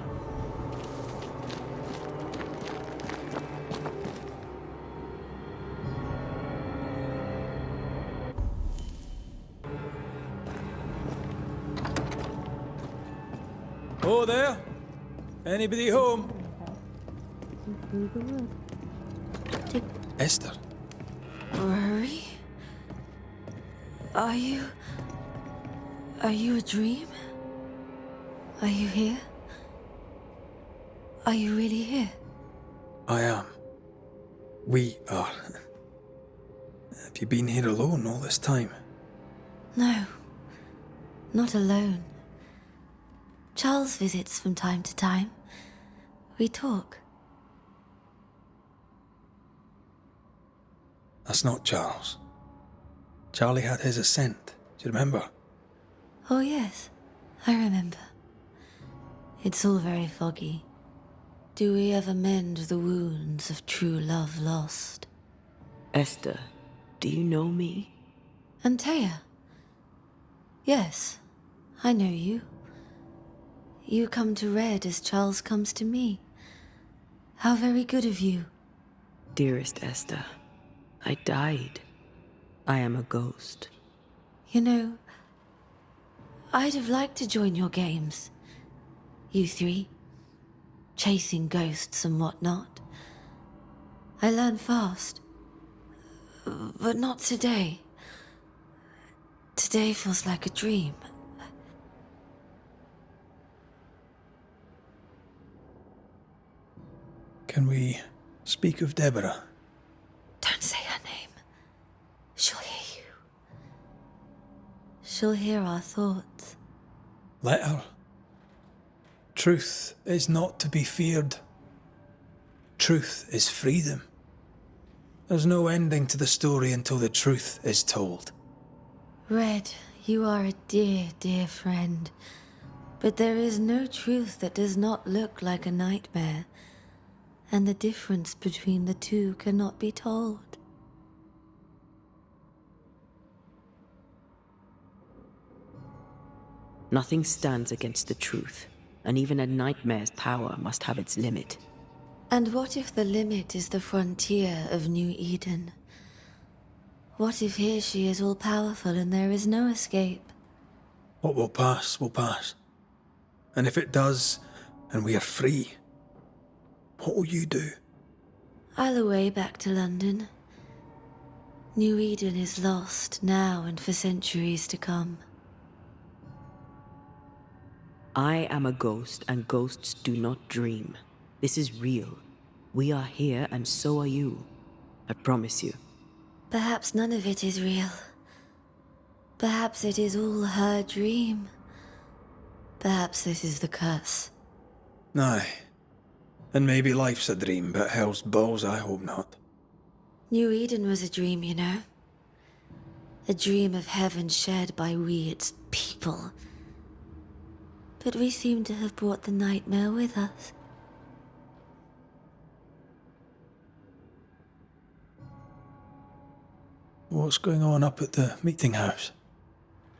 [SPEAKER 2] Oh, there? Anybody home? Esther?
[SPEAKER 10] Rory? Are you a dream? Are you here? Are you really here?
[SPEAKER 2] I am. We are. Have you been here alone all this time?
[SPEAKER 10] No, not alone. Charles visits from time to time. We talk.
[SPEAKER 2] That's not Charles. Charlie had his ascent. Do you remember?
[SPEAKER 10] Oh yes, I remember. It's all very foggy. Do we ever mend the wounds of true love lost?
[SPEAKER 1] Esther, do you know me?
[SPEAKER 10] Antea? Yes, I know you. You come to Red as Charles comes to me. How very good of you.
[SPEAKER 1] Dearest Esther, I died. I am a ghost.
[SPEAKER 10] You know, I'd have liked to join your games. You three. Chasing ghosts and whatnot. I learn fast. But not today. Today feels like a dream.
[SPEAKER 2] Can we speak of Deborah?
[SPEAKER 10] Don't say her name. She'll hear you. She'll hear our thoughts.
[SPEAKER 2] Let her. Truth is not to be feared. Truth is freedom. There's no ending to the story until the truth is told.
[SPEAKER 10] Red, you are a dear, dear friend. But there is no truth that does not look like a nightmare. And the difference between the two cannot be told.
[SPEAKER 1] Nothing stands against the truth, and even a nightmare's power must have its limit.
[SPEAKER 10] And what if the limit is the frontier of New Eden? What if here she is all-powerful and there is no escape?
[SPEAKER 2] What will pass, will pass. And if it does, and we are free, what will you do?
[SPEAKER 10] I'll away back to London. New Eden is lost now and for centuries to come.
[SPEAKER 1] I am a ghost, and ghosts do not dream. This is real. We are here, and so are you. I promise you.
[SPEAKER 10] Perhaps none of it is real. Perhaps it is all her dream. Perhaps this is the curse.
[SPEAKER 2] Aye. And maybe life's a dream, but hell's balls, I hope not.
[SPEAKER 10] New Eden was a dream, you know. A dream of heaven shared by we, its people. But we seem to have brought the nightmare with us.
[SPEAKER 2] What's going on up at the meeting house?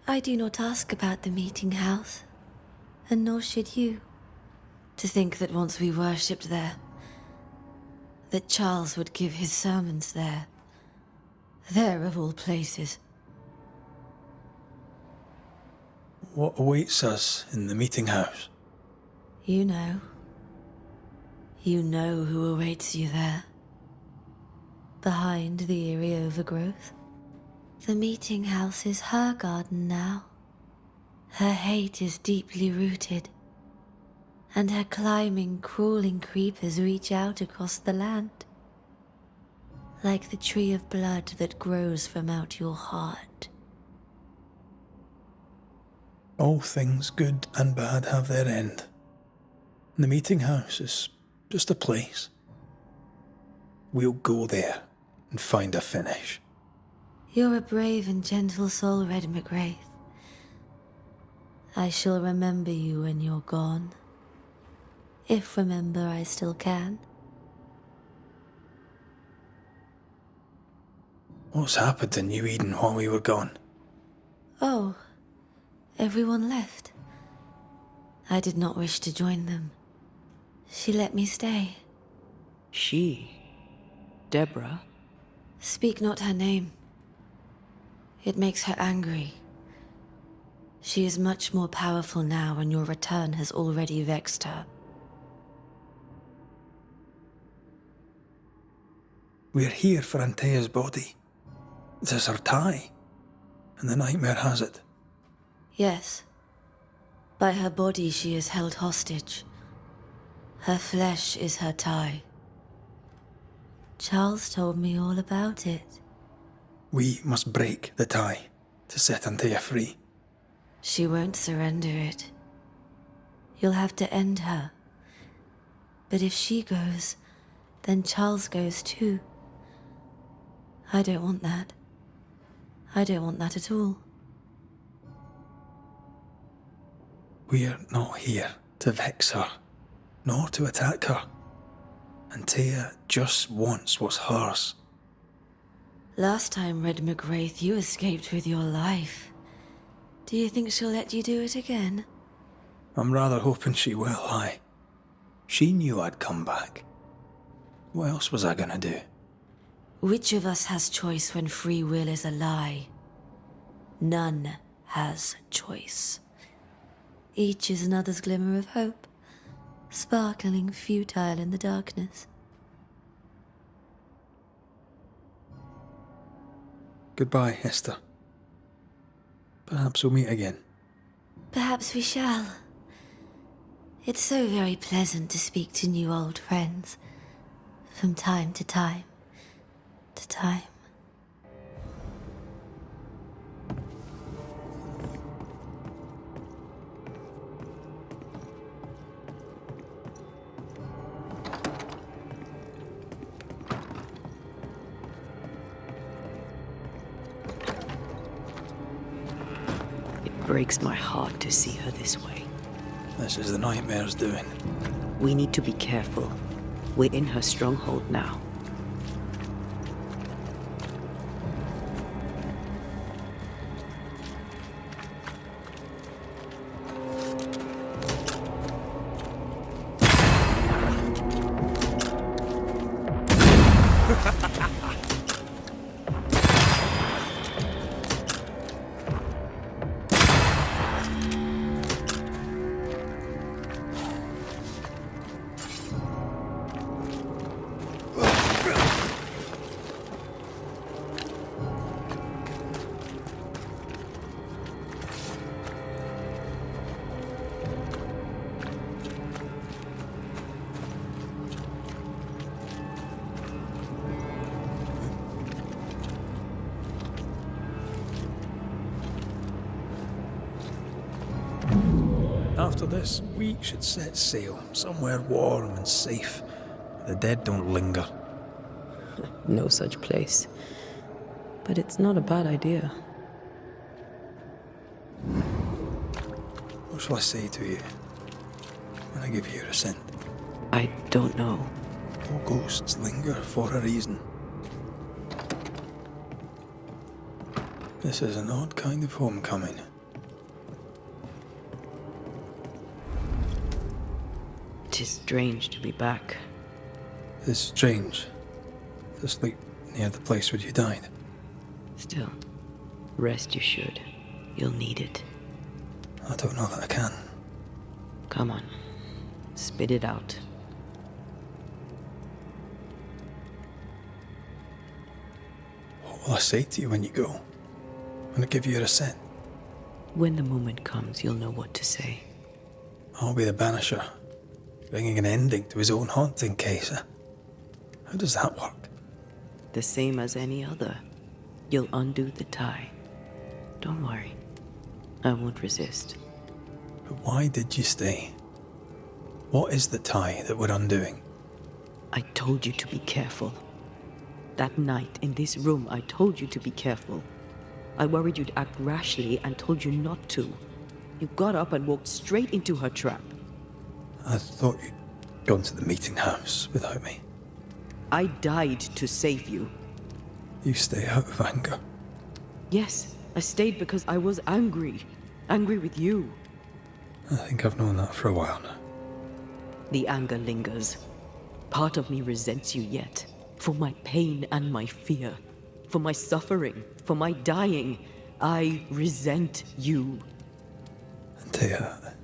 [SPEAKER 10] I do not ask about the meeting house, and nor should you. To think that once we worshipped there, that Charles would give his sermons there. There of all places.
[SPEAKER 2] What awaits us in the meeting house?
[SPEAKER 10] You know. You know who awaits you there. Behind the eerie overgrowth. The meeting house is her garden now. Her hate is deeply rooted. and her climbing, crawling creepers reach out across the land. Like the tree of blood that grows from out your heart.
[SPEAKER 2] All things good and bad have their end. The meeting house is just a place. We'll go there and find a finish.
[SPEAKER 10] You're a brave and gentle soul, Red McGrath. I shall remember you when you're gone. If remember I still can.
[SPEAKER 2] What's happened in New Eden while we were gone?
[SPEAKER 10] Oh, everyone left. I did not wish to join them. She let me stay.
[SPEAKER 1] She? Deborah?
[SPEAKER 10] Speak not her name. It makes her angry. She is much more powerful now, and your return has already vexed her.
[SPEAKER 2] We're here for Antea's body. It is her tie, and the nightmare has it.
[SPEAKER 10] Yes. By her body she is held hostage. Her flesh is her tie. Charles told me all about it.
[SPEAKER 2] We must break the tie to set Antea free.
[SPEAKER 10] She won't surrender it. You'll have to end her. But if she goes, then Charles goes too. I don't want that. I don't want that at all.
[SPEAKER 2] We're not here to vex her, nor to attack her. Antea just wants what's hers.
[SPEAKER 10] Last time, Red McGrath, you escaped with your life. Do you think she'll let you do it again?
[SPEAKER 2] I'm rather hoping she will, aye. She knew I'd come back. What else was I gonna do?
[SPEAKER 10] Which of us has choice when free will is a lie? None has choice. Each is another's glimmer of hope, sparkling futile in the darkness.
[SPEAKER 2] Goodbye, Esther. Perhaps we'll meet again.
[SPEAKER 10] Perhaps we shall. It's so very pleasant to speak to new old friends, from time to time to time.
[SPEAKER 1] It breaks my heart to see her this way.
[SPEAKER 2] This is the nightmare's doing.
[SPEAKER 1] We need to be careful. We're in her stronghold now.
[SPEAKER 2] After this, we should set sail somewhere warm and safe. The dead don't linger.
[SPEAKER 1] No such place. But it's not a bad idea.
[SPEAKER 2] What shall I say to you when I give you your assent?
[SPEAKER 1] I don't know.
[SPEAKER 2] All ghosts linger for a reason. This is an odd kind of homecoming.
[SPEAKER 1] It is strange to be back.
[SPEAKER 2] It's strange to sleep near the place where you died.
[SPEAKER 1] Still, rest you should. You'll need it.
[SPEAKER 2] I don't know that I can.
[SPEAKER 1] Come on. Spit it out.
[SPEAKER 2] What will I say to you when you go? When I give you your assent?
[SPEAKER 1] When the moment comes, you'll know what to say.
[SPEAKER 2] I'll be the Banisher, bringing an ending to his own haunting case. How does that work?
[SPEAKER 1] The same as any other. You'll undo the tie. Don't worry. I won't resist.
[SPEAKER 2] But why did you stay? What is the tie that we're undoing?
[SPEAKER 1] I told you to be careful. That night in this room, I told you to be careful. I worried you'd act rashly and told you not to. You got up and walked straight into her trap.
[SPEAKER 2] I thought you'd gone to the meeting house without me.
[SPEAKER 1] I died to save you.
[SPEAKER 2] You stay out of anger.
[SPEAKER 1] Yes, I stayed because I was angry. Angry with you.
[SPEAKER 2] I think I've known that for a while now.
[SPEAKER 1] The anger lingers. Part of me resents you yet. For my pain and my fear. For my suffering. For my dying. I resent you.
[SPEAKER 2] Antea,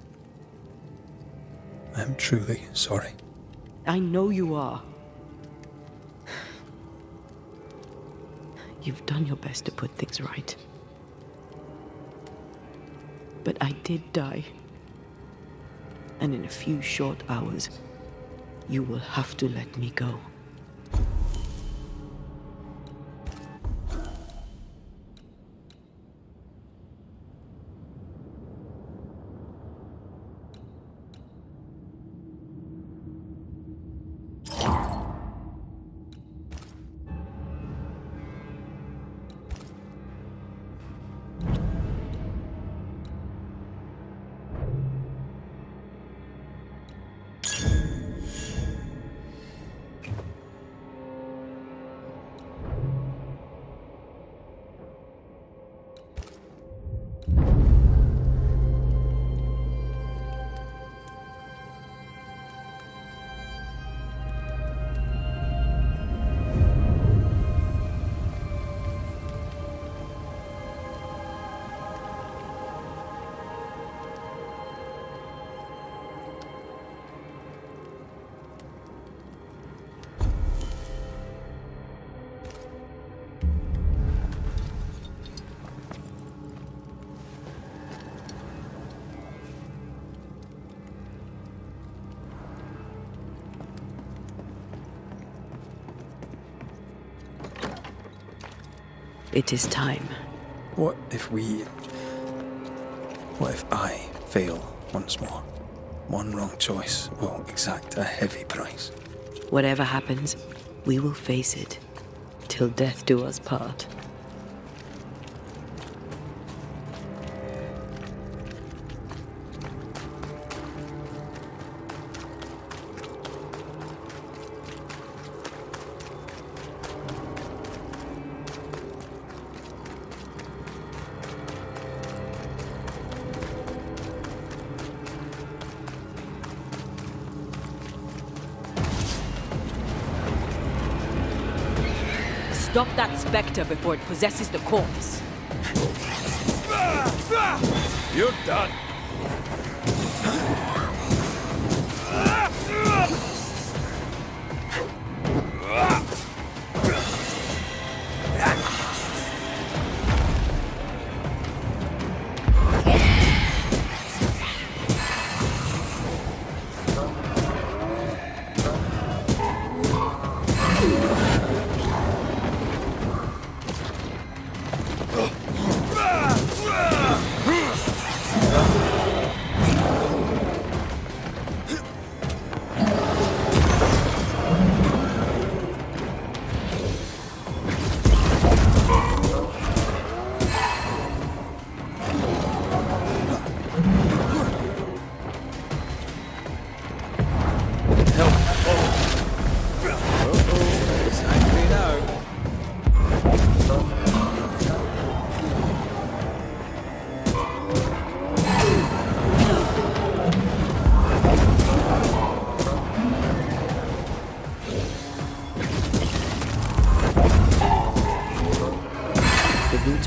[SPEAKER 2] I'm truly sorry.
[SPEAKER 1] I know you are. You've done your best to put things right. But I did die. And in a few short hours, you will have to let me go. It is time.
[SPEAKER 2] What if I fail once more? One wrong choice will exact a heavy price.
[SPEAKER 1] Whatever happens, we will face it. Till death do us part. Stop that spectre before it possesses the corpse.
[SPEAKER 3] You're done.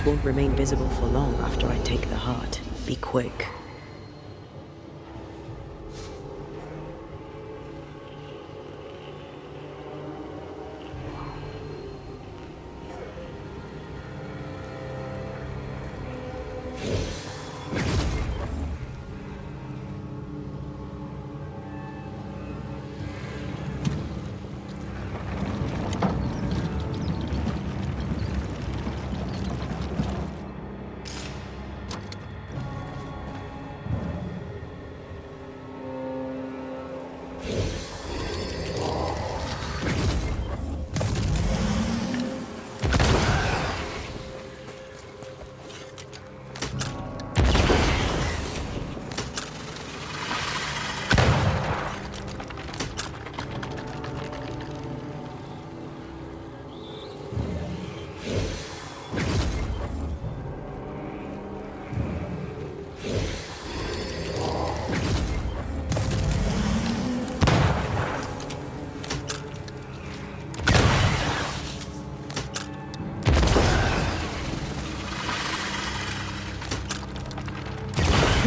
[SPEAKER 1] Won't remain visible for long after I take the heart. Be quick.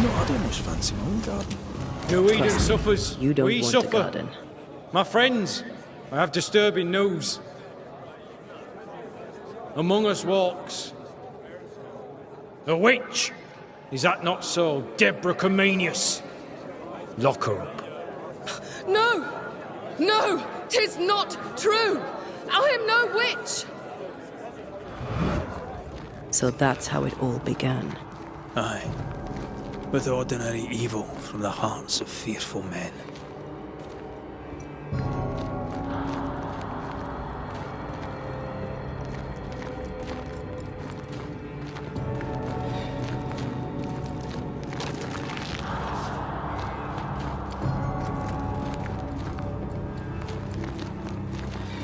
[SPEAKER 2] No, I don't much fancy my own garden.
[SPEAKER 3] New Eden suffers.
[SPEAKER 1] You don't
[SPEAKER 3] we
[SPEAKER 1] want
[SPEAKER 3] suffer.
[SPEAKER 1] a garden.
[SPEAKER 3] My friends, I have disturbing news. Among us walks a witch. Is that not so, Deborah Comenius? Lock her up.
[SPEAKER 11] No! No! 'Tis not true! I am no witch!
[SPEAKER 1] So that's how it all began.
[SPEAKER 2] Aye. With ordinary evil from the hearts of fearful men.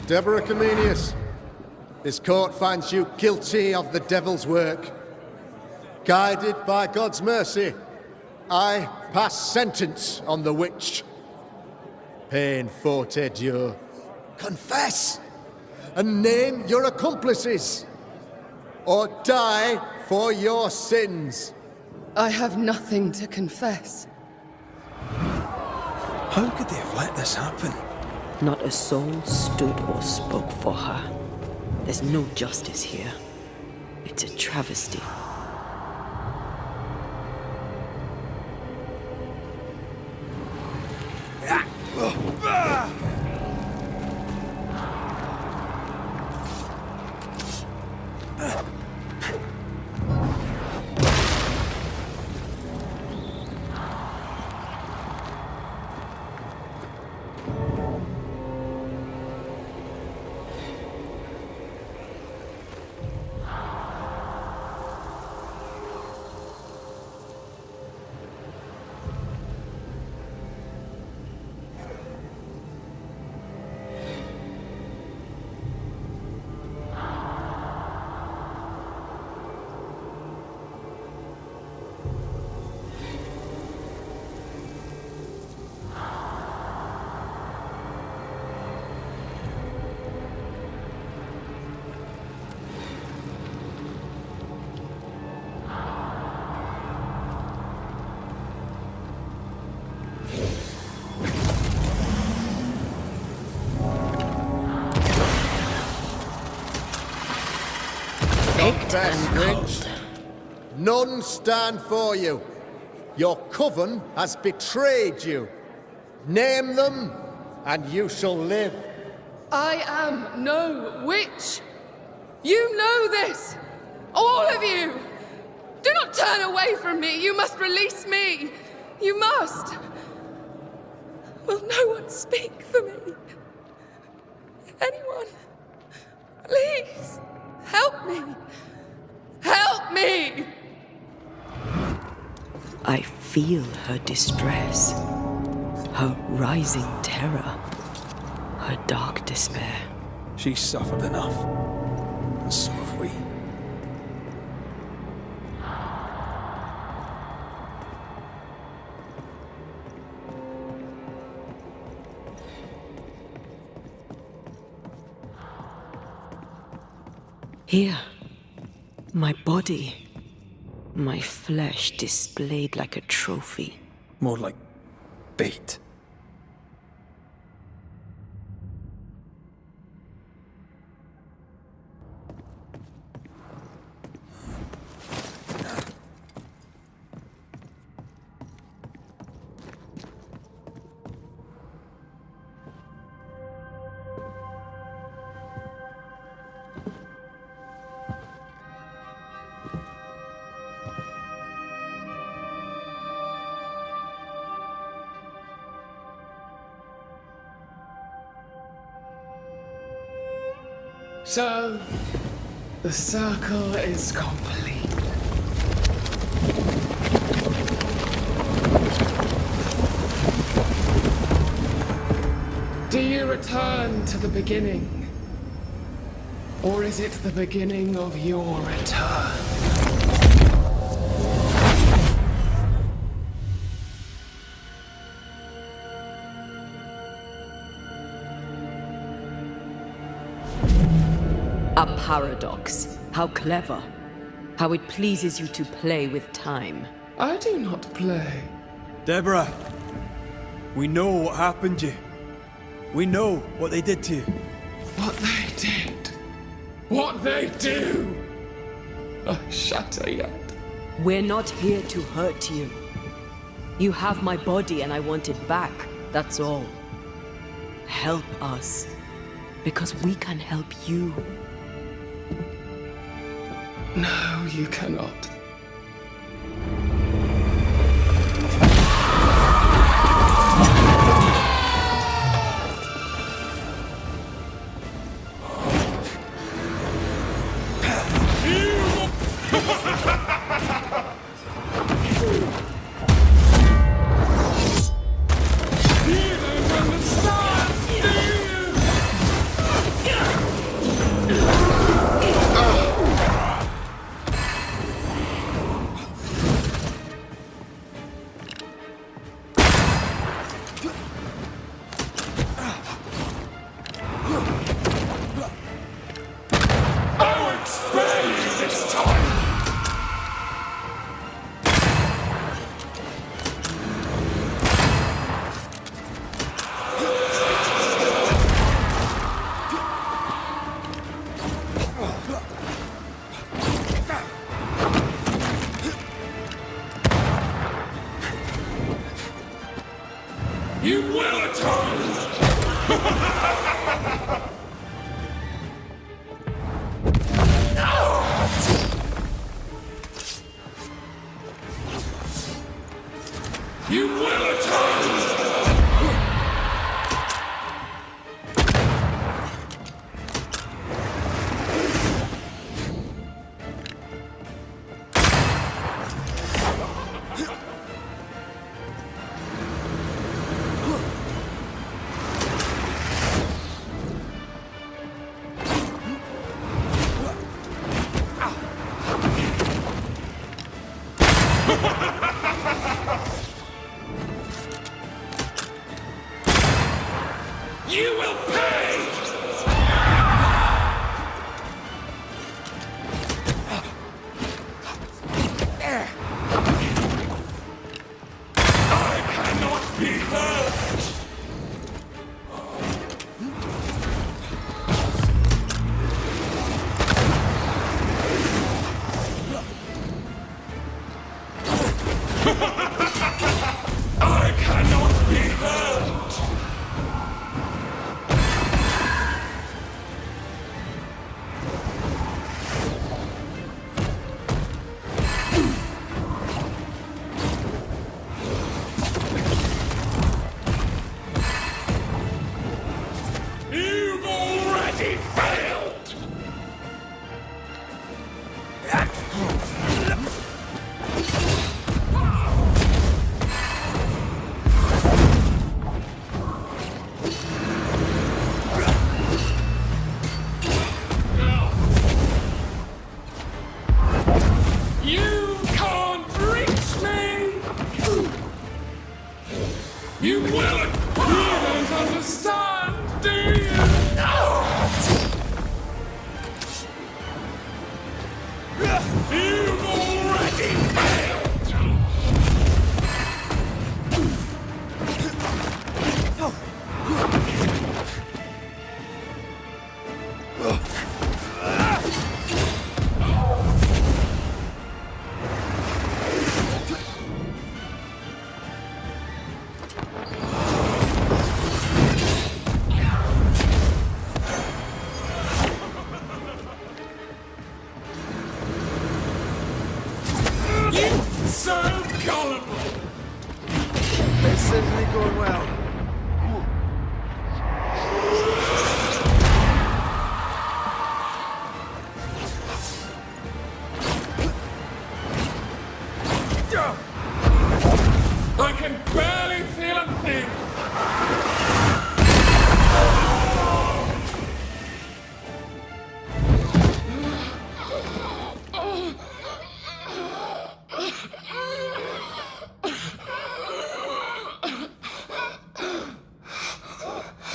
[SPEAKER 12] Deborah Comenius, this court finds you guilty of the devil's work. Guided by God's mercy, I pass sentence on the witch. Pain forte Dieu. Confess and name your accomplices, or die for your sins.
[SPEAKER 11] I have nothing to confess.
[SPEAKER 2] How could they have let this happen?
[SPEAKER 1] Not a soul stood or spoke for her. There's no justice here. It's a travesty.
[SPEAKER 12] Confess, witch. None stand for you. Your coven has betrayed you. Name them, and you shall live.
[SPEAKER 11] I am no witch! You know this! All of you! Do not turn away from me! You must release me! You must! Will no one speak for me? Anyone? Please! Help me! Help me!
[SPEAKER 1] I feel her distress, her rising terror, her dark despair.
[SPEAKER 2] She's suffered enough, and so have we.
[SPEAKER 1] Here, my body, my flesh displayed like a trophy.
[SPEAKER 2] More like bait.
[SPEAKER 13] So, the circle is complete. Do you return to the beginning? Or is it the beginning of your return?
[SPEAKER 1] A paradox. How clever. How it pleases you to play with time.
[SPEAKER 13] I do not play.
[SPEAKER 2] Deborah, we know what happened to you. We know what they did to you.
[SPEAKER 13] What they did. What they do. I shatter yet.
[SPEAKER 9] We're not here to hurt you. You have my body and I want it back, that's all. Help us, because we can help you.
[SPEAKER 13] No, you cannot.
[SPEAKER 8] You will atone! You will atone! You will pay! I cannot be hurt! I cannot be hurt! You've already failed! You can't reach me! You will! You don't understand, do you? You've already failed! You so gullible!
[SPEAKER 2] This isn't going well.
[SPEAKER 13] I can barely feel a thing!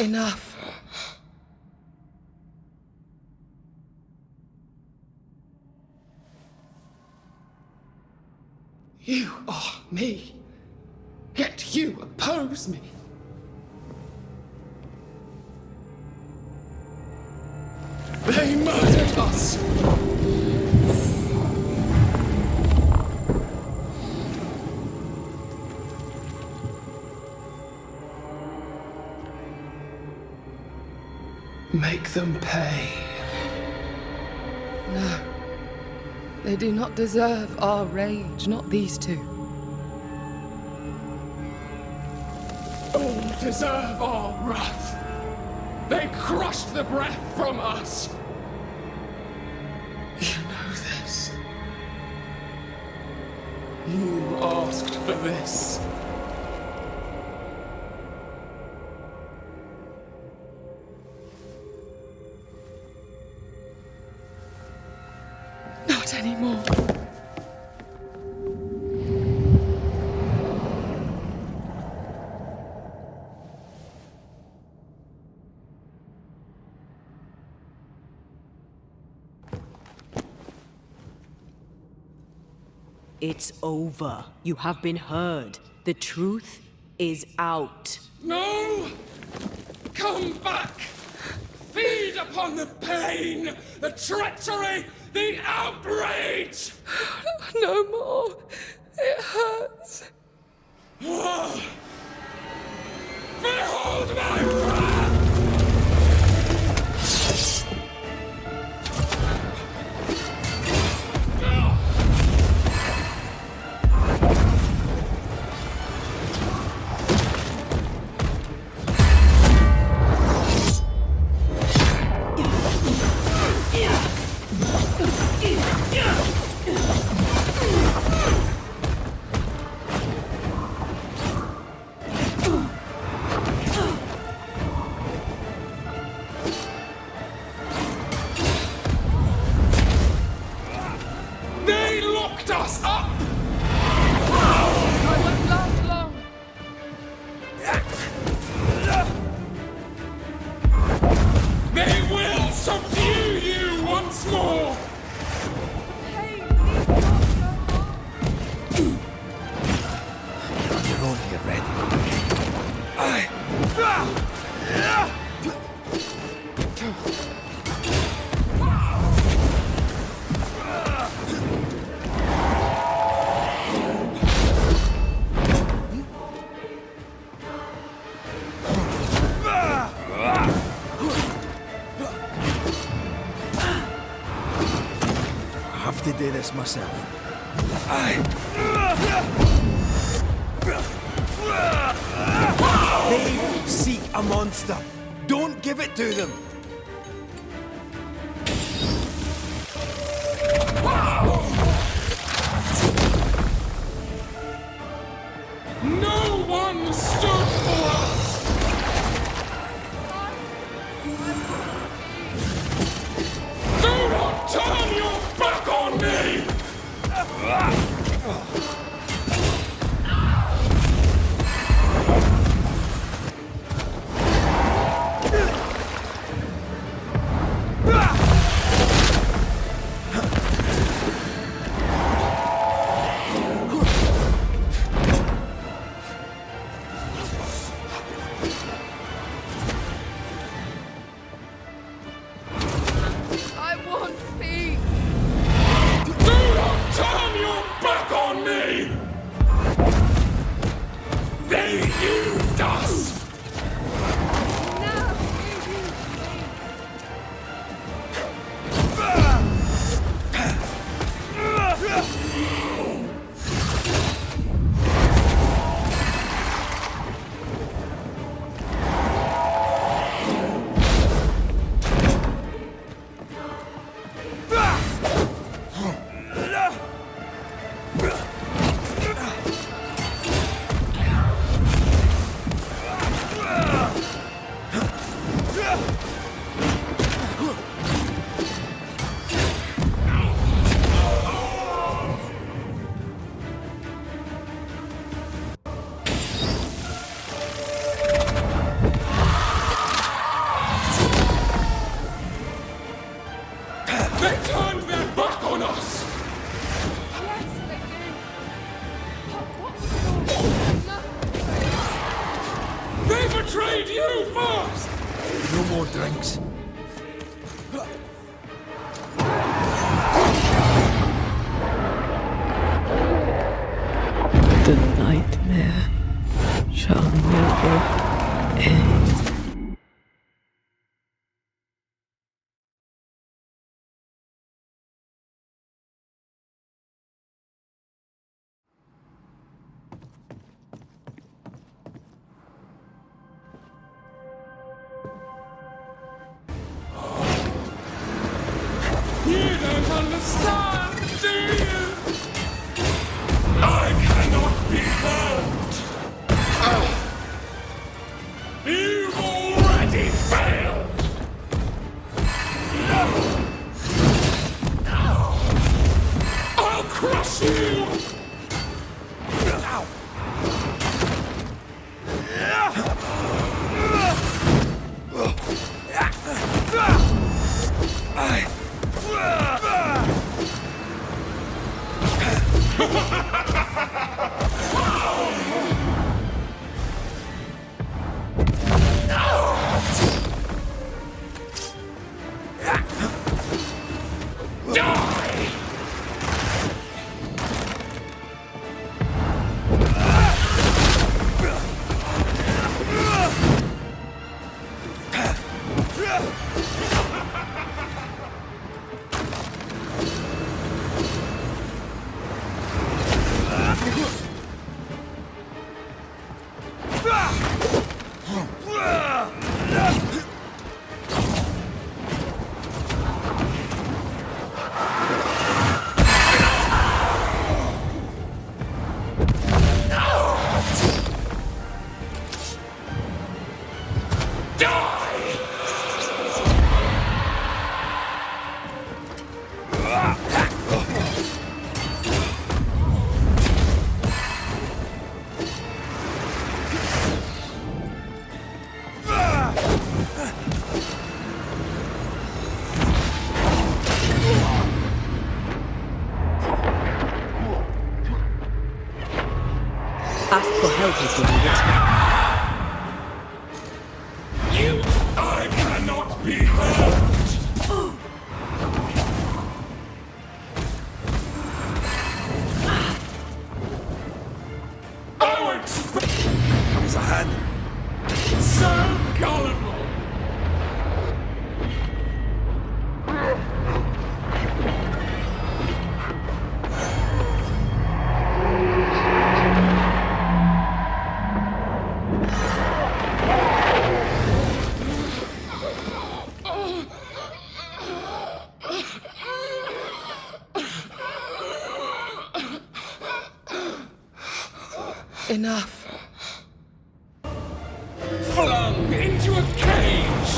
[SPEAKER 11] Enough.
[SPEAKER 13] You are me. Yet you oppose me. They murdered us. Make them pay.
[SPEAKER 11] No. They do not deserve our rage, not these two.
[SPEAKER 13] All deserve our wrath. They crushed the breath from us. You know this. You asked for this.
[SPEAKER 11] Not anymore.
[SPEAKER 9] It's over. You have been heard. The truth is out.
[SPEAKER 13] No! Come back! Feed upon the pain, the treachery, the outrage!
[SPEAKER 11] No more. It hurts.
[SPEAKER 13] Behold my wrath! They locked us up!
[SPEAKER 11] I won't last long.
[SPEAKER 13] They will subdue you once more!
[SPEAKER 2] You're on here, Red. I have to do this myself. They seek a monster. Don't give it to them.
[SPEAKER 13] No one stood for us! Do not turn your back on me!
[SPEAKER 11] I want peace.
[SPEAKER 13] Do not turn your back on me! They used us!
[SPEAKER 11] Now you use me. They turned their back on us! Yes, they do.
[SPEAKER 3] betrayed you first!
[SPEAKER 2] No more drinks.
[SPEAKER 1] The nightmare shall never end.
[SPEAKER 3] You don't understand, do you?
[SPEAKER 8] I cannot be hurt.
[SPEAKER 3] You've already failed! I'll crush you!
[SPEAKER 1] Ask for help if you need it.
[SPEAKER 8] I cannot be hurt.
[SPEAKER 2] There's a hand.
[SPEAKER 3] So gullible!
[SPEAKER 11] Enough.
[SPEAKER 3] Flung into a cage!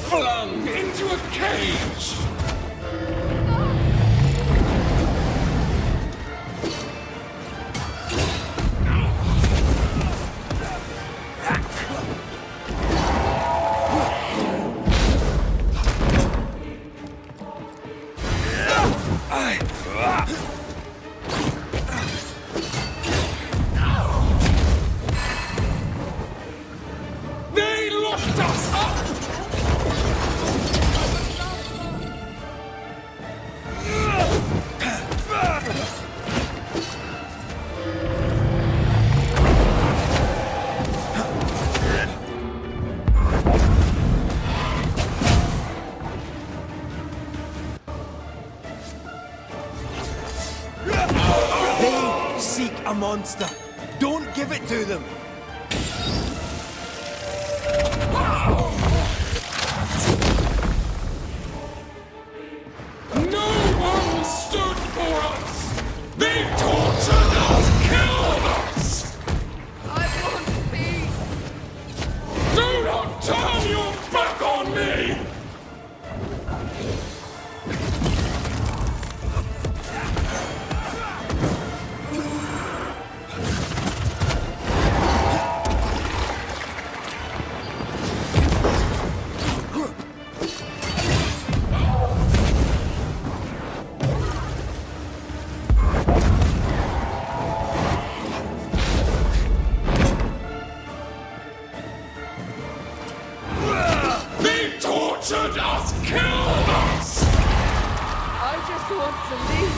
[SPEAKER 3] Flung into a cage! They locked us up!
[SPEAKER 2] They seek a monster. Don't give it to them.
[SPEAKER 11] want to leave.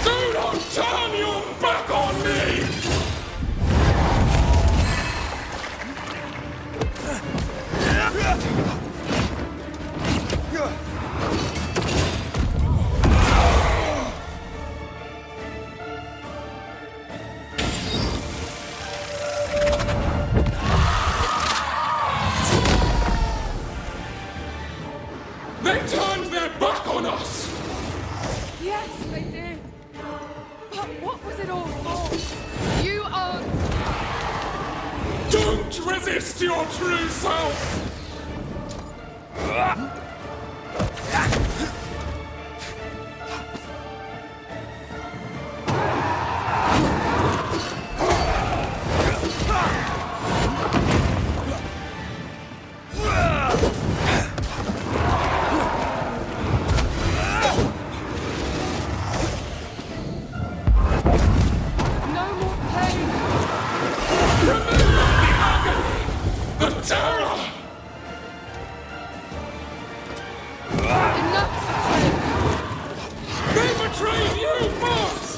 [SPEAKER 13] Do not turn your back on me! They turned their back on us!
[SPEAKER 11] Yes, they did. But what was it all for? You are...
[SPEAKER 13] Don't resist your true self!
[SPEAKER 11] No more pain.
[SPEAKER 13] Remember the agony! The terror!
[SPEAKER 11] Enough betrayal.
[SPEAKER 13] They betrayed you first!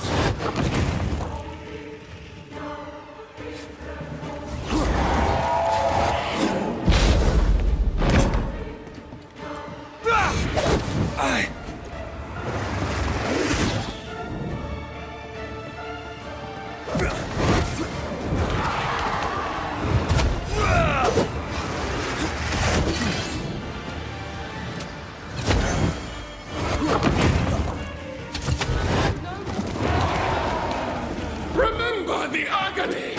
[SPEAKER 13] Remember the agony!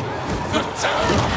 [SPEAKER 13] The terror!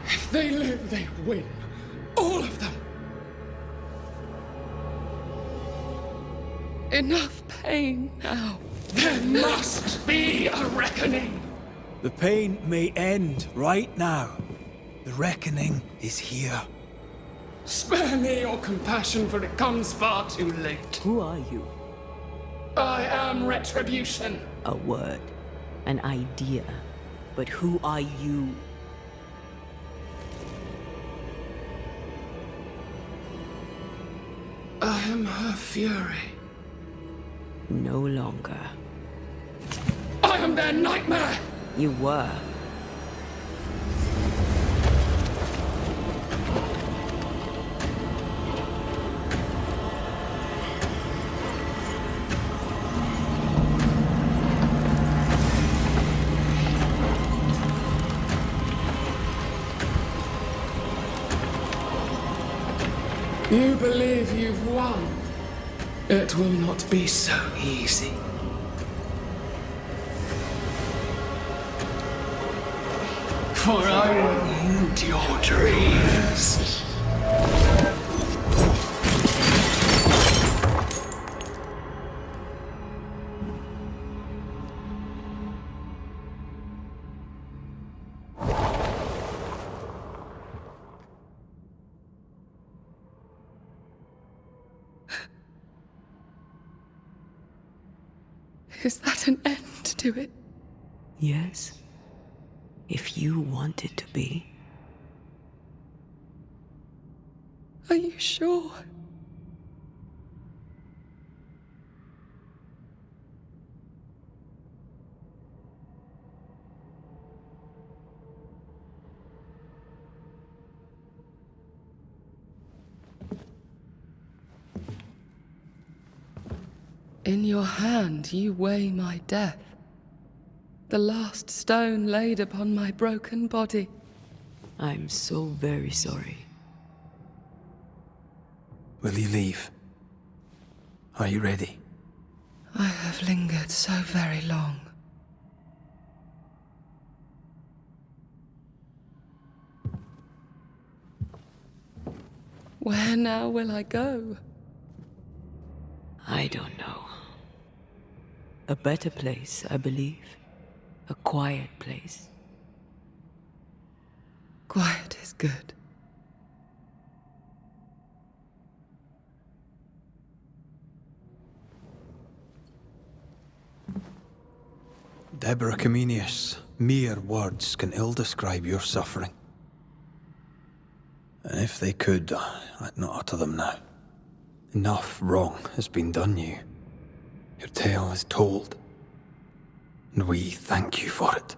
[SPEAKER 13] If they live, they win. All of them.
[SPEAKER 11] Enough pain now.
[SPEAKER 13] There must be a reckoning.
[SPEAKER 2] The pain may end right now. The reckoning is here.
[SPEAKER 13] Spare me your compassion, for it comes far too late.
[SPEAKER 1] Who are you?
[SPEAKER 13] I am retribution.
[SPEAKER 1] A word, an idea. But who are you?
[SPEAKER 13] I am her fury.
[SPEAKER 1] No longer.
[SPEAKER 13] I am their nightmare.
[SPEAKER 1] You were.
[SPEAKER 13] You believe you've won. It will not be so easy. For I will end your dreams.
[SPEAKER 11] Is that an end to it?
[SPEAKER 1] Yes. If you want it to be.
[SPEAKER 11] Are you sure? In your hand you weigh my death, the last stone laid upon my broken body.
[SPEAKER 1] I'm so very sorry.
[SPEAKER 2] Will you leave? Are you ready?
[SPEAKER 11] I have lingered so very long. Where now will I go?
[SPEAKER 1] I don't know. A better place, I believe. A quiet place.
[SPEAKER 11] Quiet is good.
[SPEAKER 2] Deborah Comenius, mere words can ill describe your suffering. And if they could, I'd not utter them now. Enough wrong has been done you. Your tale is told, and we thank you for it.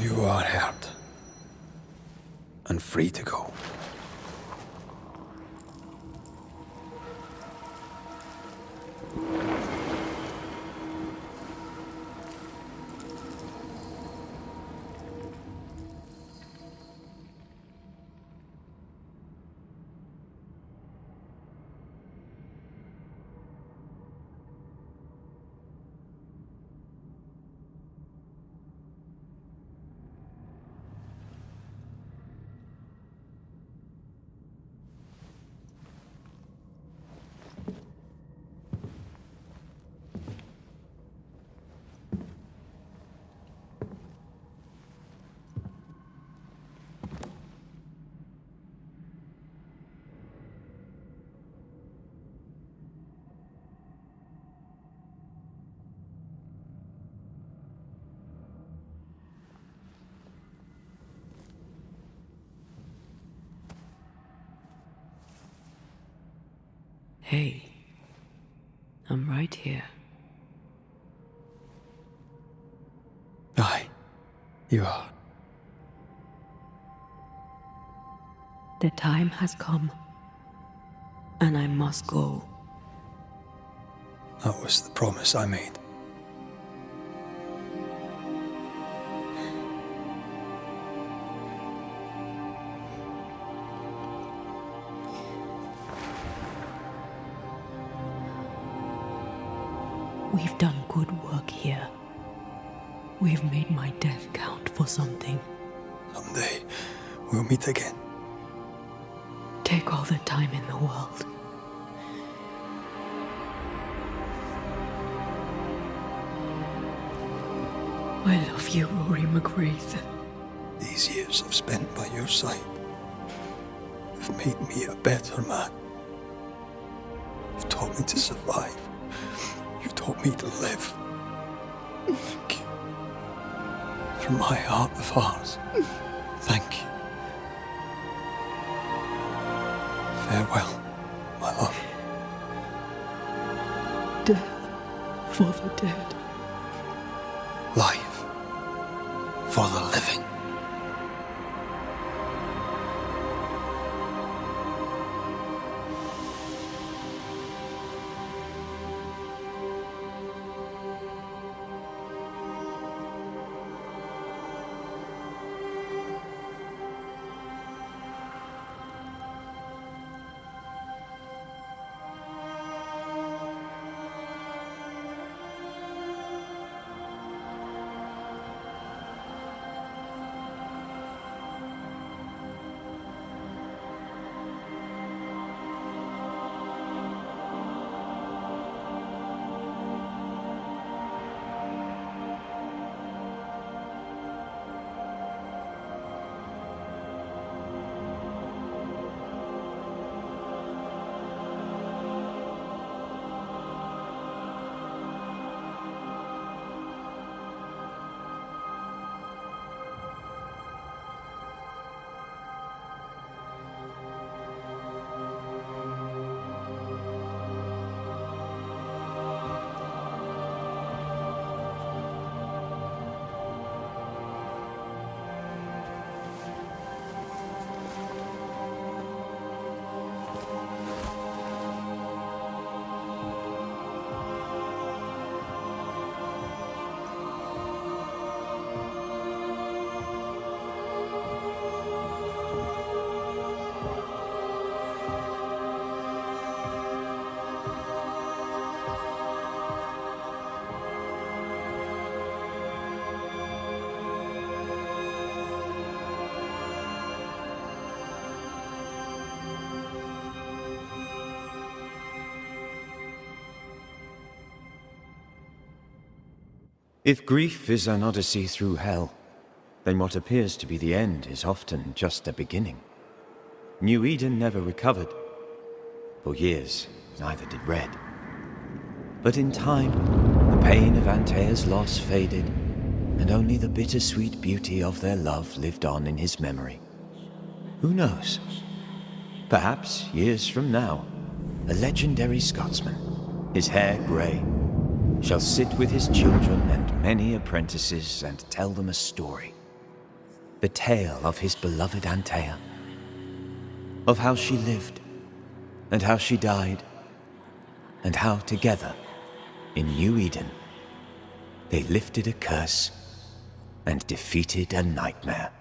[SPEAKER 2] You are heard, and free to go.
[SPEAKER 1] Hey, I'm right here.
[SPEAKER 2] Aye, you are.
[SPEAKER 1] The time has come, and I must go.
[SPEAKER 2] That was the promise I made.
[SPEAKER 1] We've done good work here. We've made my death count for something.
[SPEAKER 2] Someday, we'll meet again.
[SPEAKER 1] Take all the time in the world. I love you, Rory McGrath.
[SPEAKER 2] These years I've spent by your side have made me a better man. You've taught me to survive. You've taught me to live. Thank you. From my heart of hearts, thank you. Farewell, my love.
[SPEAKER 1] Death for the dead.
[SPEAKER 2] Life for the living.
[SPEAKER 14] If grief is an odyssey through hell, then what appears to be the end is often just a beginning. New Eden never recovered. For years, neither did Red. But in time, the pain of Antea's loss faded, and only the bittersweet beauty of their love lived on in his memory. Who knows? Perhaps, years from now, a legendary Scotsman, his hair grey, shall sit with his children and many apprentices and tell them a story. The tale of his beloved Antea. Of how she lived, and how she died, and how together, in New Eden, they lifted a curse and defeated a nightmare.